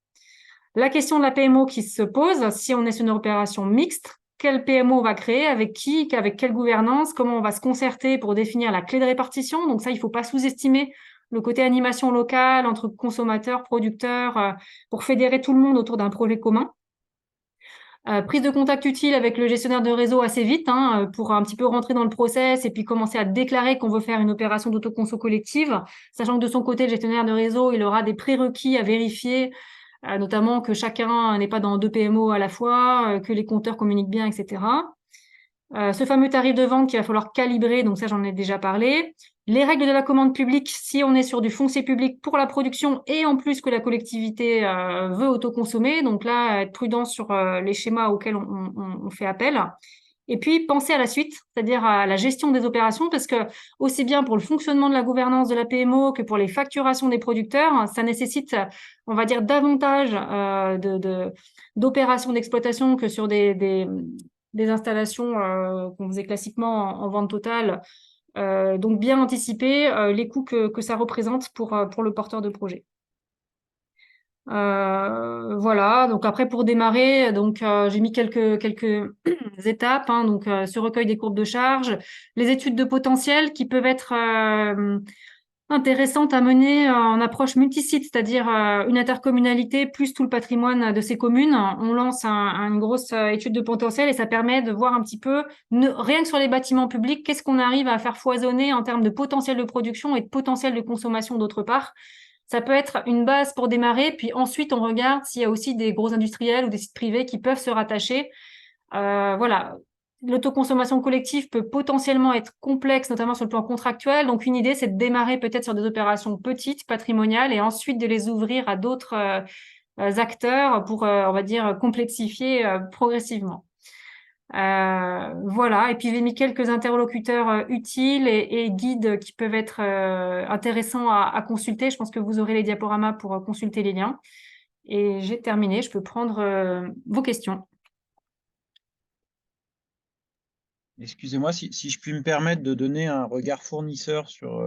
La question de la PMO qui se pose, si on est sur une opération mixte, quel PMO on va créer, avec qui, avec quelle gouvernance, comment on va se concerter pour définir la clé de répartition. Donc ça, il ne faut pas sous-estimer le côté animation locale entre consommateurs, producteurs, pour fédérer tout le monde autour d'un projet commun. Prise de contact utile avec le gestionnaire de réseau assez vite, pour un petit peu rentrer dans le process et puis commencer à déclarer qu'on veut faire une opération d'autoconso collective, sachant que de son côté, le gestionnaire de réseau, il aura des prérequis à vérifier, notamment que chacun n'est pas dans 2 PMO à la fois, que les compteurs communiquent bien, etc. Ce fameux tarif de vente qu'il va falloir calibrer, donc ça j'en ai déjà parlé. Les règles de la commande publique, si on est sur du foncier public pour la production et en plus que la collectivité veut autoconsommer, donc là, être prudent sur les schémas auxquels on fait appel. Et puis, penser à la suite, c'est-à-dire à la gestion des opérations, parce que aussi bien pour le fonctionnement de la gouvernance de la PMO que pour les facturations des producteurs, ça nécessite, on va dire, davantage d'opérations d'exploitation que sur des installations qu'on faisait classiquement en vente totale. Donc, bien anticiper les coûts que ça représente pour le porteur de projet. Voilà, donc après pour démarrer, donc j'ai mis quelques étapes, donc ce recueil des courbes de charge, les études de potentiel qui peuvent être intéressante à mener en approche multisite, c'est-à-dire une intercommunalité plus tout le patrimoine de ces communes. On lance une grosse étude de potentiel et ça permet de voir un petit peu, rien que sur les bâtiments publics, qu'est-ce qu'on arrive à faire foisonner en termes de potentiel de production et de potentiel de consommation d'autre part. Ça peut être une base pour démarrer, puis ensuite on regarde s'il y a aussi des gros industriels ou des sites privés qui peuvent se rattacher. Voilà. L'autoconsommation collective peut potentiellement être complexe, notamment sur le plan contractuel. Donc, une idée, c'est de démarrer peut-être sur des opérations petites, patrimoniales, et ensuite de les ouvrir à d'autres acteurs pour, on va dire, complexifier progressivement. Voilà. Et puis, j'ai mis quelques interlocuteurs utiles et guides qui peuvent être intéressants à consulter. Je pense que vous aurez les diaporamas pour consulter les liens. Et j'ai terminé. Je peux prendre vos questions.
Excusez-moi, si je puis me permettre de donner un regard fournisseur sur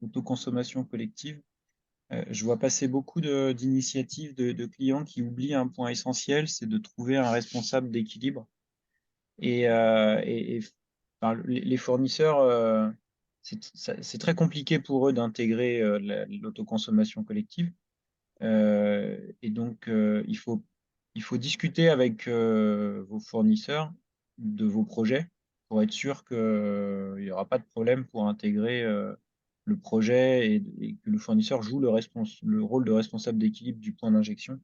l'autoconsommation collective. Je vois passer beaucoup d'initiatives de clients qui oublient un point essentiel, c'est de trouver un responsable d'équilibre. Enfin, les fournisseurs, c'est très compliqué pour eux d'intégrer l'autoconsommation collective. Et donc, il faut discuter avec vos fournisseurs de vos projets pour être sûr qu'il n'y aura pas de problème pour intégrer le projet et que le fournisseur joue le rôle de responsable d'équilibre du point d'injection.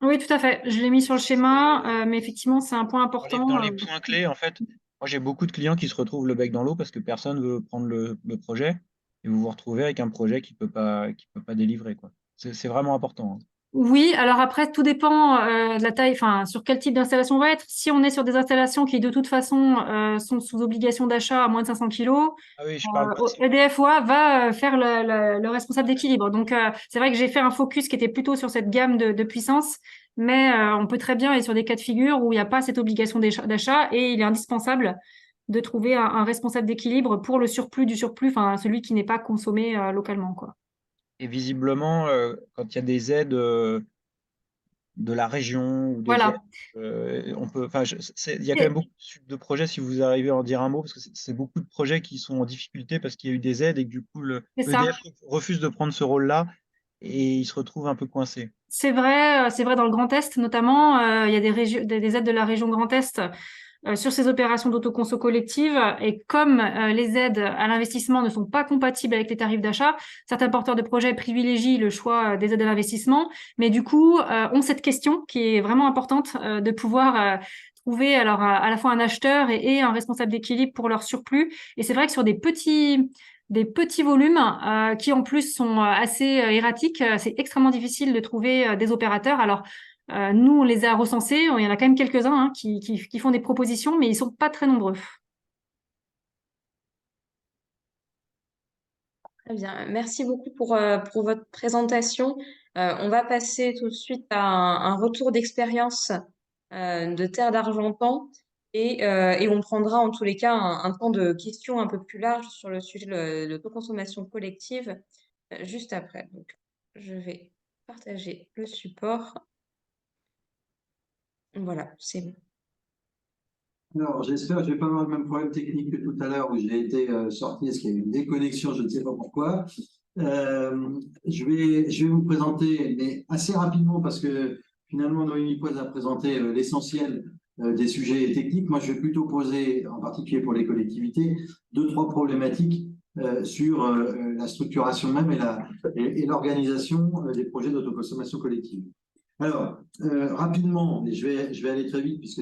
Oui, tout à fait. Je l'ai mis sur le schéma, mais effectivement, c'est un point important.
Dans les points clés, en fait, moi j'ai beaucoup de clients qui se retrouvent le bec dans l'eau parce que personne ne veut prendre le projet et vous vous retrouvez avec un projet qui peut pas délivrer, quoi. C'est vraiment important, hein.
Oui, alors après, tout dépend de la taille, enfin, sur quel type d'installation on va être. Si on est sur des installations qui, de toute façon, sont sous obligation d'achat à moins de 500 kilos,
Ah oui, je parle pas de ça.
EDF OA va faire le responsable d'équilibre. Donc, c'est vrai que j'ai fait un focus qui était plutôt sur cette gamme de puissance, mais on peut très bien aller sur des cas de figure où il n'y a pas cette obligation d'achat et il est indispensable de trouver un responsable d'équilibre pour le surplus du surplus, enfin, celui qui n'est pas consommé localement, quoi.
Et visiblement, quand il y a des aides de la région ou des aides,
Voilà,
on peut, enfin, il y a quand même beaucoup de projets, si vous arrivez à en dire un mot, parce que c'est beaucoup de projets qui sont en difficulté parce qu'il y a eu des aides et que du coup,
c'est ça.
EDF refuse de prendre ce rôle-là et il se retrouve un peu coincé.
C'est vrai dans le Grand Est notamment, il y a des aides de la région Grand Est sur ces opérations d'autoconso collective. Et comme les aides à l'investissement ne sont pas compatibles avec les tarifs d'achat, certains porteurs de projets privilégient le choix des aides à l'investissement, mais du coup ont cette question qui est vraiment importante de pouvoir trouver alors à la fois un acheteur et un responsable d'équilibre pour leur surplus. Et c'est vrai que sur des petits volumes qui en plus sont assez erratiques, c'est extrêmement difficile de trouver des opérateurs. Alors, nous, on les a recensés, il y en a quand même quelques-uns qui font des propositions, mais ils sont pas très nombreux.
Très bien. Merci beaucoup pour votre présentation. On va passer tout de suite à un retour d'expérience de Terre d'Argentan et on prendra en tous les cas un temps de questions un peu plus large sur le sujet de l'autoconsommation collective juste après. Donc, je vais partager le support. Voilà, c'est bon.
Alors, j'espère que je vais pas avoir le même problème technique que tout à l'heure où j'ai été sorti, parce qu'il y a eu une déconnexion, je ne sais pas pourquoi. Je vais vous présenter, mais assez rapidement, parce que finalement, Noémie Poise a présenté l'essentiel des sujets techniques. Moi, je vais plutôt poser, en particulier pour les collectivités, 2-3 problématiques sur la structuration même et l'organisation des projets d'autoconsommation collective. Alors, rapidement, et je vais aller très vite puisque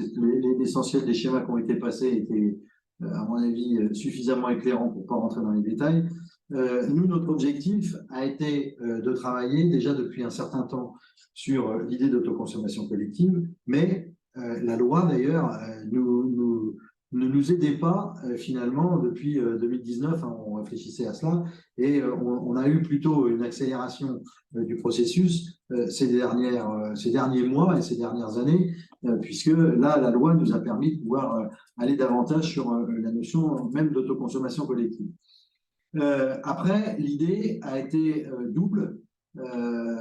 l'essentiel des schémas qui ont été passés étaient, à mon avis, suffisamment éclairants pour ne pas rentrer dans les détails. Nous, notre objectif a été de travailler déjà depuis un certain temps sur l'idée d'autoconsommation collective, mais la loi, d'ailleurs, ne nous aidait pas finalement depuis 2019, hein, on réfléchissait à cela, et on a eu plutôt une accélération du processus ces derniers mois et ces dernières années, puisque là, la loi nous a permis de pouvoir aller davantage sur la notion même d'autoconsommation collective. Après, l'idée a été double.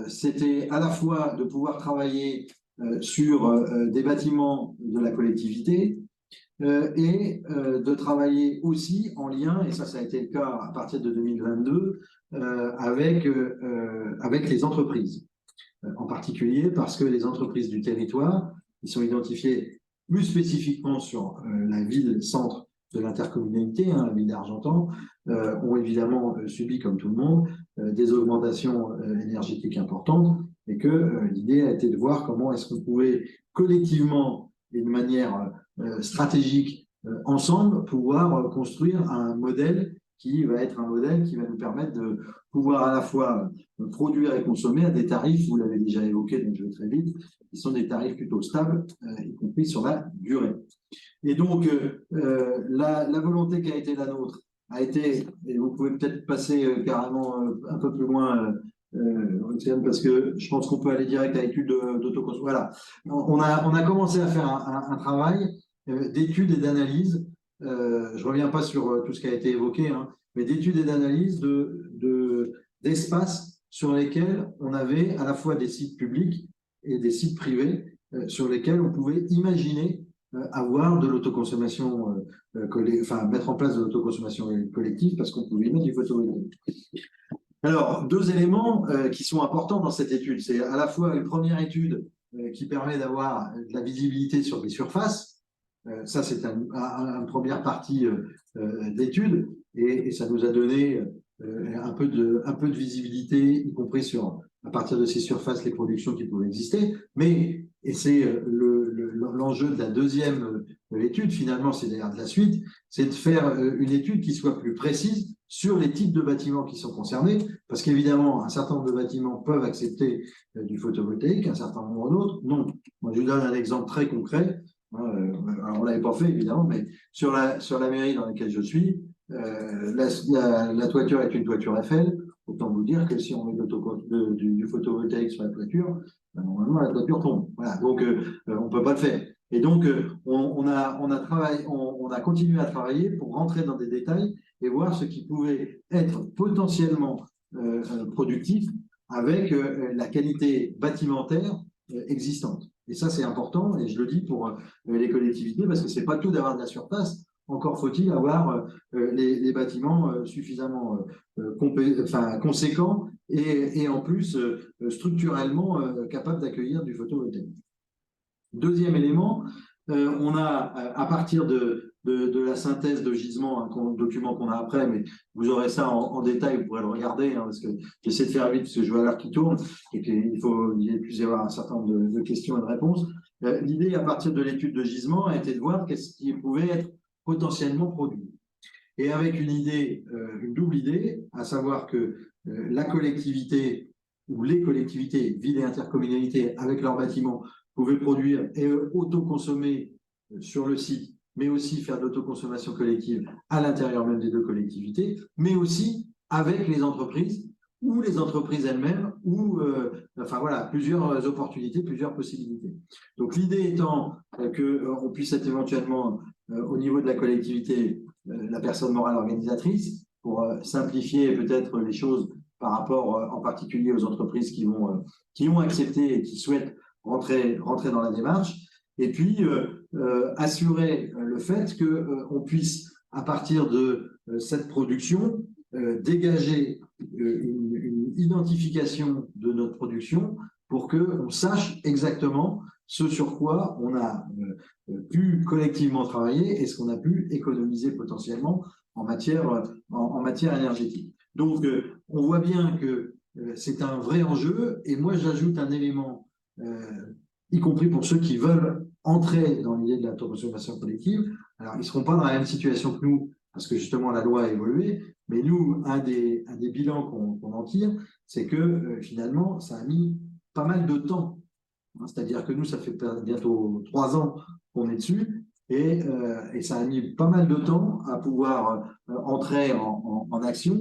C'était à la fois de pouvoir travailler sur des bâtiments de la collectivité et de travailler aussi en lien, et ça a été le cas à partir de 2022, avec les entreprises. En particulier parce que les entreprises du territoire, qui sont identifiées plus spécifiquement sur la ville-centre de l'intercommunalité, la ville d'Argentan, ont évidemment subi, comme tout le monde, des augmentations énergétiques importantes, et que l'idée a été de voir comment est-ce qu'on pouvait collectivement et de manière stratégique, ensemble, pouvoir construire un modèle qui va être un modèle qui va nous permettre de pouvoir à la fois produire et consommer à des tarifs, vous l'avez déjà évoqué, donc je vais très vite, qui sont des tarifs plutôt stables, y compris sur la durée. Et donc, la volonté qui a été la nôtre a été, et vous pouvez peut-être passer carrément un peu plus loin, parce que je pense qu'on peut aller direct à l'étude d'autoconsommation. Voilà, on a commencé à faire un travail d'étude et d'analyse. Je ne reviens pas sur tout ce qui a été évoqué, mais d'études et d'analyse d'espaces sur lesquels on avait à la fois des sites publics et des sites privés sur lesquels on pouvait imaginer avoir de l'autoconsommation, mettre en place de l'autoconsommation collective parce qu'on pouvait y mettre du photovoltaïque. Alors, deux éléments qui sont importants dans cette étude. C'est à la fois une première étude qui permet d'avoir de la visibilité sur des surfaces. Ça, c'est une première partie d'étude et ça nous a donné un peu de visibilité, y compris sur, à partir de ces surfaces, les productions qui pouvaient exister. Mais, et c'est l'enjeu de la deuxième étude, finalement, c'est d'ailleurs de la suite, c'est de faire une étude qui soit plus précise sur les types de bâtiments qui sont concernés, parce qu'évidemment, un certain nombre de bâtiments peuvent accepter du photovoltaïque, un certain nombre d'autres, non. Moi, je vous donne un exemple très concret. Alors, on ne l'avait pas fait, évidemment, mais sur la mairie dans laquelle je suis, la toiture est une toiture Eiffel. Autant vous dire que si on met du photovoltaïque sur la toiture, normalement, la toiture tombe. Voilà, donc, on ne peut pas le faire. Et donc, on a continué à travailler pour rentrer dans des détails et voir ce qui pouvait être potentiellement productif avec la qualité bâtimentaire existante. Et ça, c'est important, et je le dis pour les collectivités, parce que c'est pas tout d'avoir de la surface, encore faut-il avoir les bâtiments suffisamment conséquents et en plus structurellement capables d'accueillir du photovoltaïque. Deuxième élément, on a, à partir de la synthèse de gisement, un document qu'on a après, mais vous aurez ça en détail, vous pourrez le regarder, parce que j'essaie de faire vite, parce que je vois l'heure qui tourne, et qu'il puisse y avoir un certain nombre de questions et de réponses. L'idée, à partir de l'étude de gisement, a été de voir qu'est-ce qui pouvait être potentiellement produit. Et avec une double idée, à savoir que la collectivité, ou les collectivités, villes et intercommunalités, avec leurs bâtiments, pouvaient produire et autoconsommer sur le site, mais aussi faire de l'autoconsommation collective à l'intérieur même des deux collectivités, mais aussi avec les entreprises ou les entreprises elles-mêmes, ou plusieurs opportunités, plusieurs possibilités. Donc l'idée étant qu'on puisse être éventuellement au niveau de la collectivité, la personne morale organisatrice, pour simplifier peut-être les choses par rapport en particulier aux entreprises qui ont accepté et qui souhaitent rentrer dans la démarche, et puis assurer le fait qu'on puisse, à partir de cette production, dégager une identification de notre production pour qu'on sache exactement ce sur quoi on a pu collectivement travailler et ce qu'on a pu économiser potentiellement en matière énergétique. Donc, on voit bien que c'est un vrai enjeu, et moi j'ajoute un élément, y compris pour ceux qui veulent entrer dans l'idée de l'autoconsommation collective. Alors, ils ne seront pas dans la même situation que nous, parce que justement la loi a évolué, mais nous, un des bilans qu'on en tire, c'est que finalement, ça a mis pas mal de temps. C'est-à-dire que nous, ça fait bientôt 3 ans qu'on est dessus, et ça a mis pas mal de temps à pouvoir entrer en action,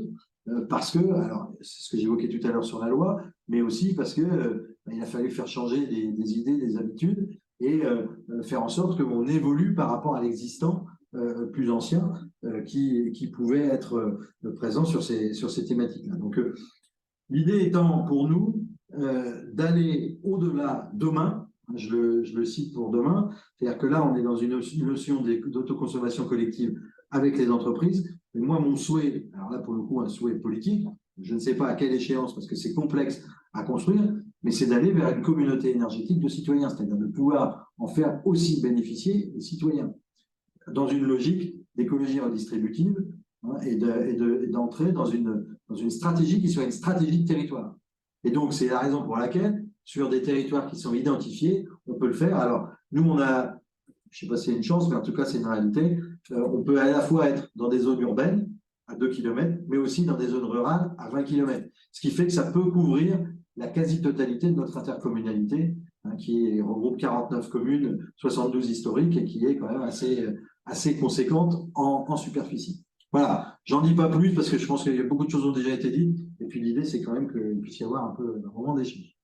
parce que, alors, c'est ce que j'évoquais tout à l'heure sur la loi, mais aussi parce que il a fallu faire changer des idées, des habitudes, et faire en sorte qu'on évolue par rapport à l'existant plus ancien qui pouvait être présent sur ces thématiques-là. Donc, l'idée étant pour nous d'aller au-delà demain, je le cite pour demain, c'est-à-dire que là, on est dans une notion d'autoconsommation collective avec les entreprises. Et moi, mon souhait, alors là, pour le coup, un souhait politique, je ne sais pas à quelle échéance, parce que c'est complexe à construire, mais c'est d'aller vers une communauté énergétique de citoyens, c'est-à-dire de pouvoir en faire aussi bénéficier les citoyens, dans une logique d'écologie redistributive, hein, et d'entrer dans une stratégie qui soit une stratégie de territoire. Et donc, c'est la raison pour laquelle, sur des territoires qui sont identifiés, on peut le faire. Alors, nous, on a, je ne sais pas si c'est une chance, mais en tout cas, c'est une réalité, on peut à la fois être dans des zones urbaines, à 2 km, mais aussi dans des zones rurales à 20 km. Ce qui fait que ça peut couvrir la quasi-totalité de notre intercommunalité, hein, qui regroupe 49 communes, 72 historiques, et qui est quand même assez conséquente en superficie. Voilà, j'en dis pas plus parce que je pense que beaucoup de choses ont déjà été dites, et puis l'idée c'est quand même qu'il puisse y avoir un peu un moment d'échange.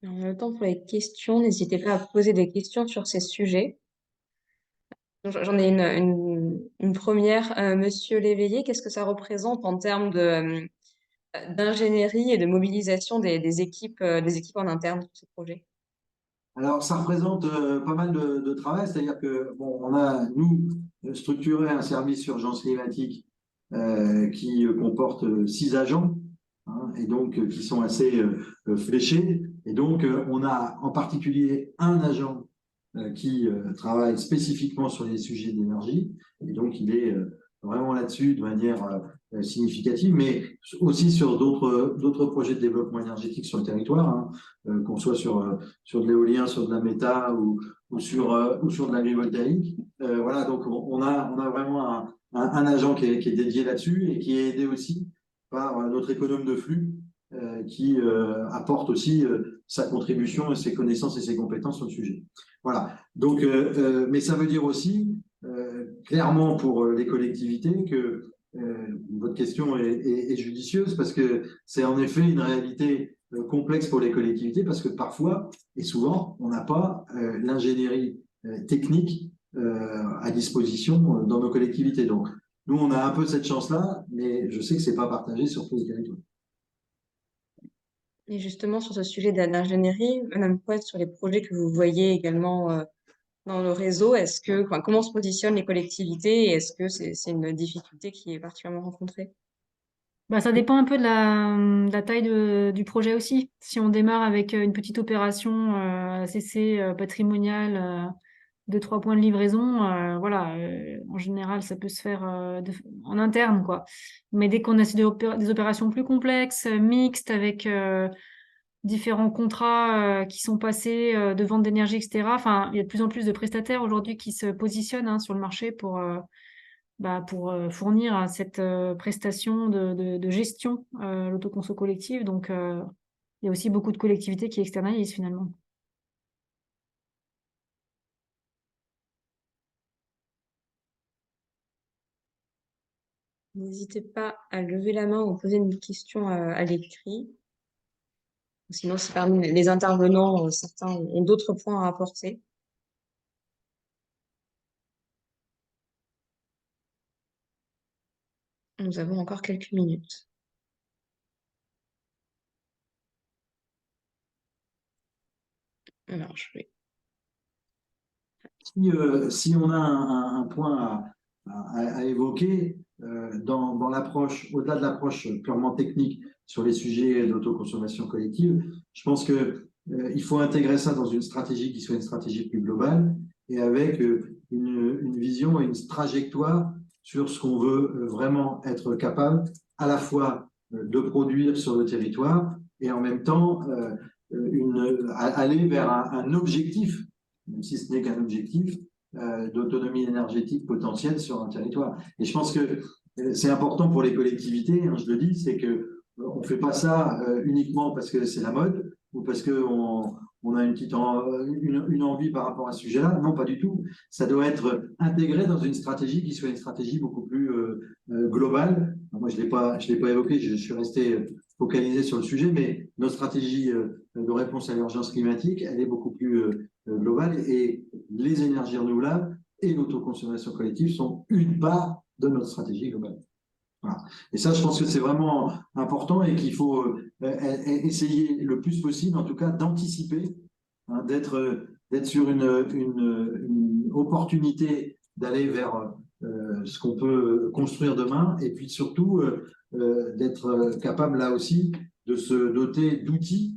En même temps, pour les questions, n'hésitez pas à poser des questions sur ces sujets. J'en ai une première. Monsieur Léveillé, qu'est-ce que ça représente en termes d'ingénierie et de mobilisation des équipes en interne sur ce projet?
Alors, ça représente pas mal de travail, c'est-à-dire que bon, on a, nous, structuré un service urgence climatique qui comporte 6 agents, hein, et donc qui sont assez fléchés. Et donc, on a en particulier un agent qui travaille spécifiquement sur les sujets d'énergie, et donc il est vraiment là-dessus de manière significative, mais aussi sur d'autres projets de développement énergétique sur le territoire, hein, qu'on soit sur de l'éolien, sur de la méta ou sur de l'agrivoltaïque. Voilà, donc on a vraiment un agent qui est dédié là-dessus et qui est aidé aussi par notre économe de flux qui apporte aussi sa contribution, ses connaissances et ses compétences sur le sujet. Voilà. Donc, mais ça veut dire aussi, clairement pour les collectivités, que votre question est judicieuse parce que c'est en effet une réalité complexe pour les collectivités parce que parfois et souvent, on n'a pas l'ingénierie technique à disposition dans nos collectivités. Donc, nous, on a un peu cette chance-là, mais je sais que c'est pas partagé sur tous les territoires.
Et justement, sur ce sujet d'ingénierie, Madame Poët, sur les projets que vous voyez également dans le réseau, comment se positionnent les collectivités et est-ce que c'est une difficulté qui est particulièrement rencontrée?
Bah, ça dépend un peu de la taille du projet aussi. Si on démarre avec une petite opération ACC patrimoniale, 2-3 points de livraison, voilà, en général, ça peut se faire en interne, quoi. Mais dès qu'on a des opérations plus complexes, mixtes, avec différents contrats qui sont passés de vente d'énergie, etc. Enfin, il y a de plus en plus de prestataires aujourd'hui qui se positionnent sur le marché pour fournir cette prestation de gestion, l'autoconso collective. Donc, il y a aussi beaucoup de collectivités qui externalisent finalement.
N'hésitez pas à lever la main ou poser une question à l'écrit. Sinon, si parmi les intervenants, certains ont d'autres points à apporter. Nous avons encore quelques minutes. Alors, je vais...
Si on a un point à évoquer dans l'approche, au-delà de l'approche purement technique sur les sujets d'autoconsommation collective, je pense que il faut intégrer ça dans une stratégie qui soit une stratégie plus globale et avec une vision et une trajectoire sur ce qu'on veut vraiment être capable à la fois de produire sur le territoire et en même temps aller vers un objectif, même si ce n'est qu'un objectif, d'autonomie énergétique potentielle sur un territoire. Et je pense que c'est important pour les collectivités, hein, je le dis, c'est que on fait pas ça uniquement parce que c'est la mode ou parce que on a une envie par rapport à ce sujet-là. Non, pas du tout. Ça doit être intégré dans une stratégie qui soit une stratégie beaucoup plus globale. Moi, je l'ai pas évoqué, je suis resté focalisé sur le sujet, mais notre stratégie de réponse à l'urgence climatique, elle est beaucoup plus globale et les énergies renouvelables et l'autoconsommation collective sont une part de notre stratégie globale. Voilà. Et ça, je pense que c'est vraiment important et qu'il faut essayer le plus possible, en tout cas, d'anticiper, hein, d'être sur une opportunité d'aller vers ce qu'on peut construire demain, et puis surtout d'être capable là aussi de se doter d'outils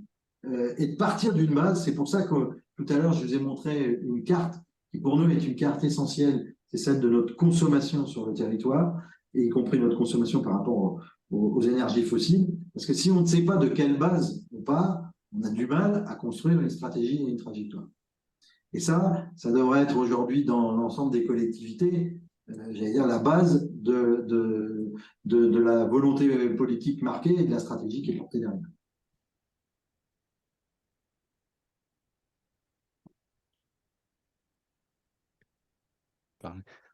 et de partir d'une base. C'est pour ça que tout à l'heure, je vous ai montré une carte qui pour nous est une carte essentielle, c'est celle de notre consommation sur le territoire, et y compris notre consommation par rapport aux énergies fossiles. Parce que si on ne sait pas de quelle base on part, on a du mal à construire une stratégie et une trajectoire. Et ça devrait être aujourd'hui dans l'ensemble des collectivités, j'allais dire, la base de la volonté politique marquée et de la stratégie qui est portée derrière.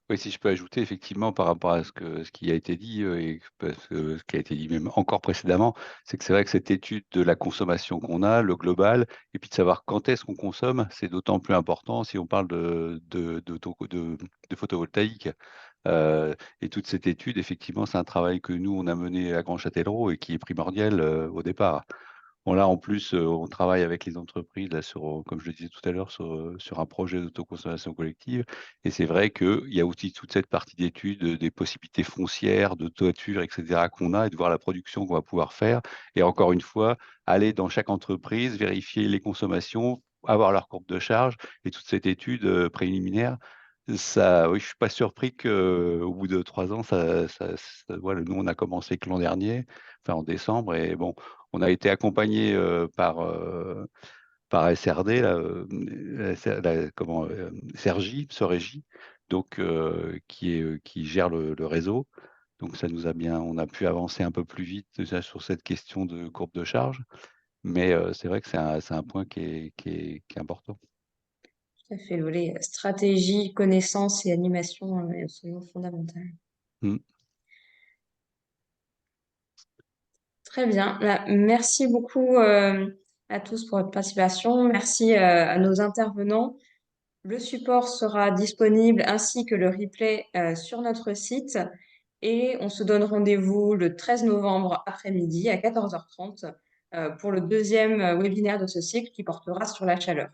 Oui, si je peux ajouter effectivement par rapport à ce qui a été dit et parce que ce qui a été dit même encore précédemment, c'est que c'est vrai que cette étude de la consommation qu'on a, le global, et puis de savoir quand est-ce qu'on consomme, c'est d'autant plus important si on parle de photovoltaïque. Et toute cette étude, effectivement, c'est un travail que nous, on a mené à Grand Châtellerault et qui est primordial au départ. Bon, là, en plus, on travaille avec les entreprises, là, comme je le disais tout à l'heure, sur un projet d'autoconsommation collective. Et c'est vrai qu'il y a aussi toute cette partie d'études, des possibilités foncières, de toiture, etc., qu'on a, et de voir la production qu'on va pouvoir faire. Et encore une fois, aller dans chaque entreprise, vérifier les consommations, avoir leur courbe de charge, et toute cette étude préliminaire. Ça, oui, je suis pas surpris qu'au bout de 3 ans, voilà, nous, on a commencé que l'an dernier, enfin en décembre, et bon, on a été accompagné par SRD, là, Sergi, Sorégie, donc qui gère le réseau. Donc ça nous a on a pu avancer un peu plus vite déjà sur cette question de courbe de charge, mais c'est vrai que c'est un point qui est important.
Tout à fait, le volet stratégie, connaissance et animation est absolument fondamental.
Mmh.
Très bien. Merci beaucoup à tous pour votre participation. Merci à nos intervenants. Le support sera disponible ainsi que le replay sur notre site. Et on se donne rendez-vous le 13 novembre après-midi à 14h30 pour le deuxième webinaire de ce cycle qui portera sur la chaleur.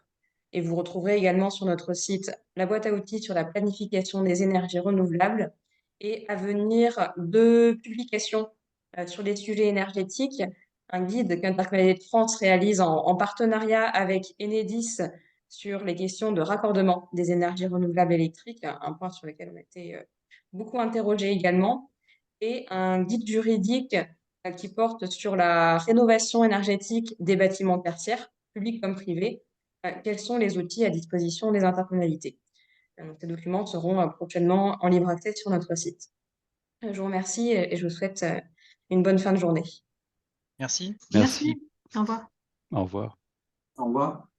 Et vous retrouverez également sur notre site la boîte à outils sur la planification des énergies renouvelables et à venir 2 publications sur les sujets énergétiques, un guide qu'Interconnecté de France réalise en partenariat avec Enedis sur les questions de raccordement des énergies renouvelables électriques, un point sur lequel on a été beaucoup interrogés également, et un guide juridique qui porte sur la rénovation énergétique des bâtiments tertiaires, publics comme privés. Quels sont les outils à disposition des intercommunalités? Donc, ces documents seront prochainement en libre accès sur notre site. Je vous remercie et je vous souhaite une bonne fin de journée.
Merci.
Merci.
Au revoir.
Au revoir.
Au revoir.